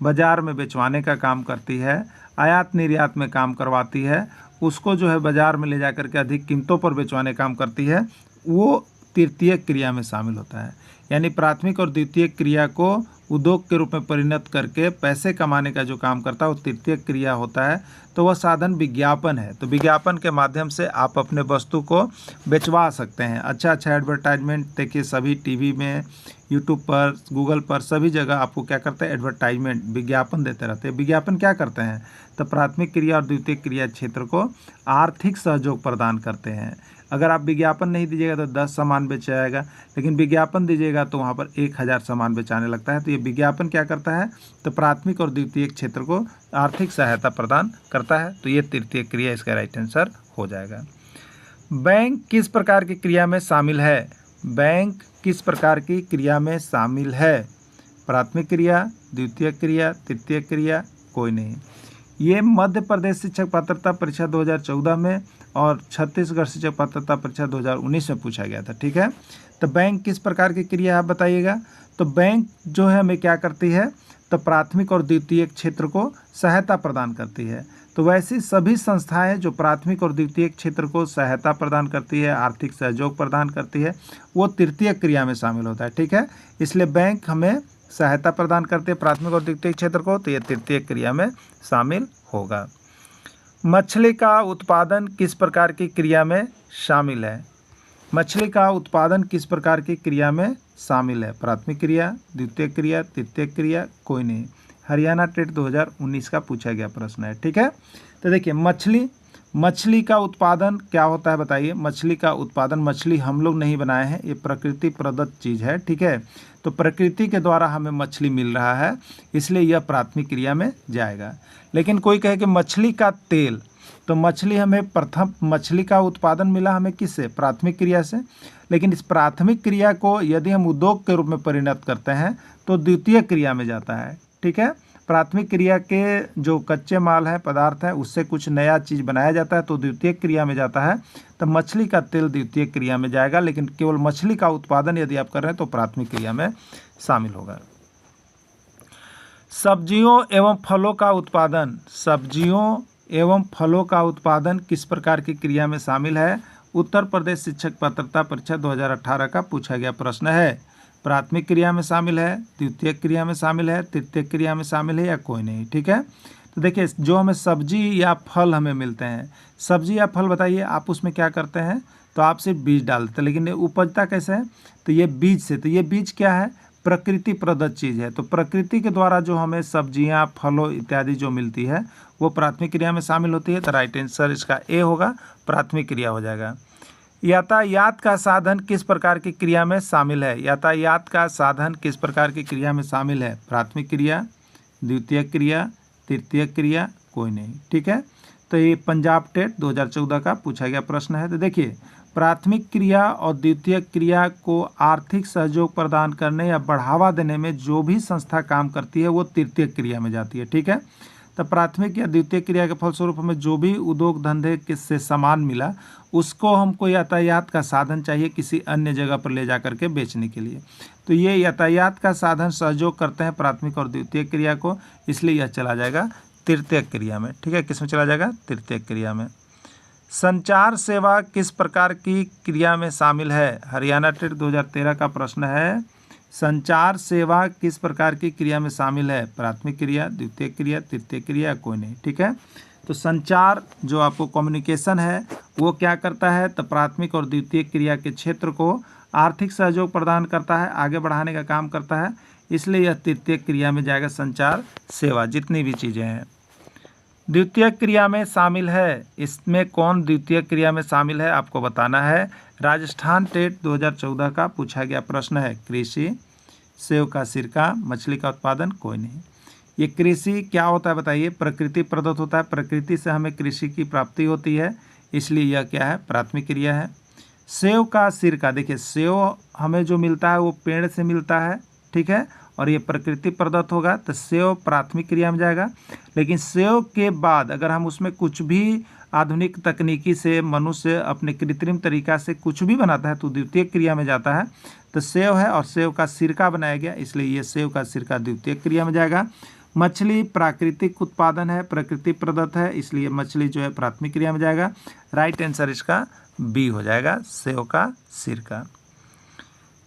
बाज़ार में बेचवाने का काम करती है, आयात निर्यात में काम करवाती है, उसको जो है बाज़ार में ले जा कर के अधिक कीमतों पर बेचवाने काम करती है, वो तृतीयक क्रिया में शामिल होता है। यानी प्राथमिक और द्वितीयक क्रिया को उद्योग के रूप में परिणत करके पैसे कमाने का जो काम करता है वो तृतीयक क्रिया होता है। तो वह साधन विज्ञापन है। तो विज्ञापन के माध्यम से आप अपने वस्तु को बेचवा सकते हैं। अच्छा एडवर्टाइजमेंट देखिए, सभी टीवी में, यूट्यूब पर, गूगल पर, सभी जगह आपको क्या करते हैं, एडवर्टाइजमेंट, विज्ञापन देते रहते हैं। विज्ञापन क्या करते हैं? तो प्राथमिक क्रिया और द्वितीयक क्रिया क्षेत्र को आर्थिक सहयोग प्रदान करते हैं। अगर आप विज्ञापन नहीं दीजिएगा तो 10 सामान बेचा जाएगा, लेकिन विज्ञापन दीजिएगा तो वहाँ पर 1000 सामान बेचाने लगता है। तो ये विज्ञापन क्या करता है? तो प्राथमिक और द्वितीयक क्षेत्र को आर्थिक सहायता प्रदान करता है। तो ये तृतीयक क्रिया इसका राइट आंसर हो जाएगा। बैंक किस प्रकार की क्रिया में शामिल है? बैंक किस प्रकार की क्रिया में शामिल है? प्राथमिक क्रिया, द्वितीयक क्रिया, तृतीयक क्रिया, कोई नहीं। ये मध्य प्रदेश शिक्षक पात्रता परीक्षा 2014 में और छत्तीसगढ़ शिक्षक पात्रता परीक्षा 2019 में पूछा गया था। ठीक है, तो बैंक किस प्रकार की क्रिया आप बताइएगा। तो बैंक जो है हमें क्या करती है? तो प्राथमिक और द्वितीयक क्षेत्र को सहायता प्रदान करती है। तो वैसी सभी संस्थाएं जो प्राथमिक और द्वितीयक क्षेत्र को सहायता प्रदान करती है, आर्थिक सहयोग प्रदान करती है, वो तृतीयक क्रिया में शामिल होता है। ठीक है, इसलिए बैंक हमें सहायता प्रदान करते हैं प्राथमिक और द्वितीयक क्षेत्र को, तो ये तृतीयक क्रिया में शामिल होगा। मछली का उत्पादन किस प्रकार की क्रिया में शामिल है? मछली का उत्पादन किस प्रकार की क्रिया में शामिल है? प्राथमिक क्रिया, द्वितीयक क्रिया, तृतीयक क्रिया, कोई नहीं। हरियाणा टेट 2019 का पूछा गया प्रश्न है। ठीक है, तो देखिए, मछली का उत्पादन क्या होता है बताइए। मछली का उत्पादन, मछली हम लोग नहीं बनाए हैं, ये प्रकृति प्रदत्त चीज़ है। ठीक है, तो प्रकृति के द्वारा हमें मछली मिल रहा है, इसलिए यह प्राथमिक क्रिया में जाएगा। लेकिन कोई कहे कि मछली का तेल, तो मछली हमें प्रथम मछली का उत्पादन मिला हमें किससे? प्राथमिक क्रिया से। लेकिन इस प्राथमिक क्रिया को यदि हम उद्योग के रूप में परिणत करते हैं तो द्वितीयक क्रिया में जाता है। ठीक है, प्राथमिक क्रिया के जो कच्चे माल है, पदार्थ है, उससे कुछ नया चीज़ बनाया जाता है तो द्वितीयक क्रिया में जाता है। तो मछली का तेल द्वितीयक क्रिया में जाएगा, लेकिन केवल मछली का उत्पादन यदि आप कर रहे हैं तो प्राथमिक क्रिया में शामिल होगा। सब्जियों एवं फलों का उत्पादन, सब्जियों एवं फलों का उत्पादन किस प्रकार की क्रिया में शामिल है? उत्तर प्रदेश शिक्षक पात्रता परीक्षा 2018 का पूछा गया प्रश्न है। प्राथमिक क्रिया में शामिल है, द्वितीयक क्रिया में शामिल है, तृतीयक क्रिया में शामिल है या कोई नहीं। ठीक है, तो देखिए, जो हमें सब्जी या फल हमें मिलते हैं, सब्जी या फल बताइए, आप उसमें क्या करते हैं? तो आप सिर्फ बीज डालते हैं, लेकिन ये उपजता कैसे है? तो ये बीज से। तो ये बीज क्या है? प्रकृति प्रदत्त चीज़ है। तो प्रकृति के द्वारा जो हमें सब्जियां, फलों इत्यादि जो मिलती है वो प्राथमिक क्रिया में शामिल होती है। तो राइट आंसर इसका ए होगा, प्राथमिक क्रिया हो जाएगा। यातायात का साधन किस प्रकार की क्रिया में शामिल है? यातायात का साधन किस प्रकार की क्रिया में शामिल है? प्राथमिक क्रिया, द्वितीयक क्रिया, तृतीयक क्रिया, कोई नहीं। ठीक है, तो ये पंजाब टेट 2014 का पूछा गया प्रश्न है। तो देखिए, प्राथमिक क्रिया और द्वितीयक क्रिया को आर्थिक सहयोग प्रदान करने या बढ़ावा देने में जो भी संस्था काम करती है वो तृतीयक क्रिया में जाती है। ठीक है, तो प्राथमिक या द्वितीयक क्रिया के फलस्वरूप हमें जो भी उद्योग धंधे से सामान मिला उसको हमको यातायात का साधन चाहिए किसी अन्य जगह पर ले जा करके बेचने के लिए। तो ये यातायात का साधन सहयोग करते हैं प्राथमिक और द्वितीयक क्रिया को, इसलिए यह चला जाएगा तृतीयक क्रिया में। ठीक है, किस में चला जाएगा? तृतीयक क्रिया में। संचार सेवा किस प्रकार की क्रिया में शामिल है? हरियाणा टेट 2013 का प्रश्न है। संचार सेवा किस प्रकार की क्रिया में शामिल है? प्राथमिक क्रिया, द्वितीयक क्रिया, तृतीयक क्रिया, कोई नहीं। ठीक है, तो संचार जो आपको कम्युनिकेशन है वो क्या करता है, तो प्राथमिक और द्वितीयक क्रिया के क्षेत्र को आर्थिक सहयोग प्रदान करता है, आगे बढ़ाने का काम करता है, इसलिए यह तृतीयक क्रिया में जाएगा। संचार सेवा जितनी भी चीज़ें हैं द्वितीयक क्रिया में शामिल है। इसमें कौन द्वितीयक क्रिया में शामिल है आपको बताना है। राजस्थान टेट 2014 का पूछा गया प्रश्न है। कृषि, सेव का सिरका, मछली का उत्पादन, कोई नहीं। ये कृषि क्या होता है बताइए, प्रकृति प्रदत्त होता है, प्रकृति से हमें कृषि की प्राप्ति होती है, इसलिए यह क्या है, प्राथमिक क्रिया है। सेव का सिरका, देखिए सेव हमें जो मिलता है वो पेड़ से मिलता है, ठीक है, और ये प्रकृति प्रदत्त होगा, तो सेव प्राथमिक क्रिया में जाएगा। लेकिन सेव के बाद अगर हम उसमें कुछ भी आधुनिक तकनीकी से मनुष्य अपने कृत्रिम तरीका से कुछ भी बनाता है तो द्वितीयक क्रिया में जाता है। तो सेव है और सेव का सिरका बनाया गया, इसलिए ये सेव का सिरका द्वितीयक क्रिया में जाएगा। मछली प्राकृतिक उत्पादन है, प्रकृति प्रदत्त है, इसलिए मछली जो है प्राथमिक क्रिया में जाएगा। राइट आंसर इसका बी हो जाएगा, सेव का सिरका।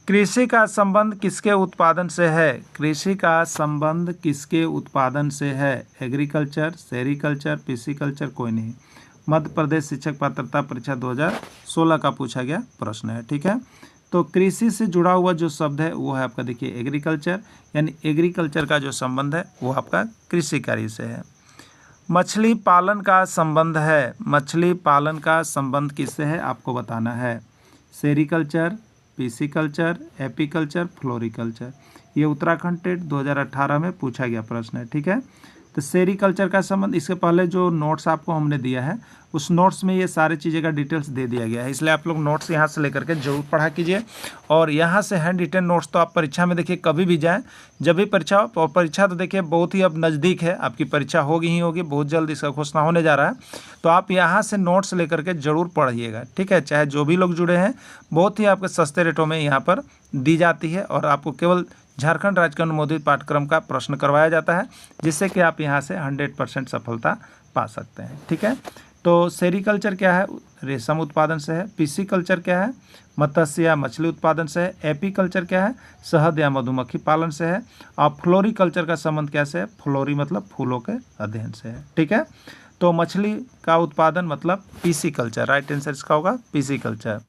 कृषि का संबंध किसके उत्पादन से है? कृषि का संबंध किसके उत्पादन से है? एग्रीकल्चर, सेरीकल्चर, पिसीकल्चर, कोई नहीं। मध्य प्रदेश शिक्षक पात्रता परीक्षा 2016 का पूछा गया प्रश्न है, ठीक है। तो कृषि से जुड़ा हुआ जो शब्द है वो है आपका देखिए एग्रीकल्चर, यानी एग्रीकल्चर का जो संबंध है वो आपका कृषि कार्य से है। मछली पालन का संबंध है, मछली पालन का संबंध किससे है आपको बताना है। सेरीकल्चर, पिसीकल्चर, एपीकल्चर, फ्लोरिकल्चर, ये उत्तराखंड टेट 2018 में पूछा गया प्रश्न है, ठीक है। तो सेरीकल्चर का संबंध, इसके पहले जो नोट्स आपको हमने दिया है उस नोट्स में ये सारी चीज़ें का डिटेल्स दे दिया गया है, इसलिए आप लोग नोट्स यहाँ से लेकर के जरूर पढ़ा कीजिए। और यहाँ से हैंड रिटन नोट्स तो आप परीक्षा में देखिए कभी भी जाएं, जब भी परीक्षा हो, और परीक्षा तो देखिए बहुत ही अब नज़दीक है, आपकी परीक्षा होगी ही होगी, बहुत जल्द इसका घोषणा होने जा रहा है, तो आप यहाँ से नोट्स लेकर के जरूर पढ़िएगा, ठीक है। चाहे जो भी लोग जुड़े हैं, बहुत ही आपके सस्ते रेटों में यहाँ पर दी जाती है और आपको केवल झारखंड राज्य के अनुमोदित पाठ्यक्रम का प्रश्न करवाया जाता है, जिससे कि आप यहाँ से 100% सफलता पा सकते हैं, ठीक है। तो सेरीकल्चर क्या है, रेशम उत्पादन से है। पिसीकल्चर क्या है, मत्स्य या मछली उत्पादन से है। एपीकल्चर क्या है, शहद या मधुमक्खी पालन से है। और फ्लोरिकल्चर का संबंध कैसे है, फ्लोरी मतलब फूलों के अध्ययन से है, ठीक है। तो मछली का उत्पादन मतलब पिसीकल्चर, राइट आंसर इसका होगा पिसीकल्चर।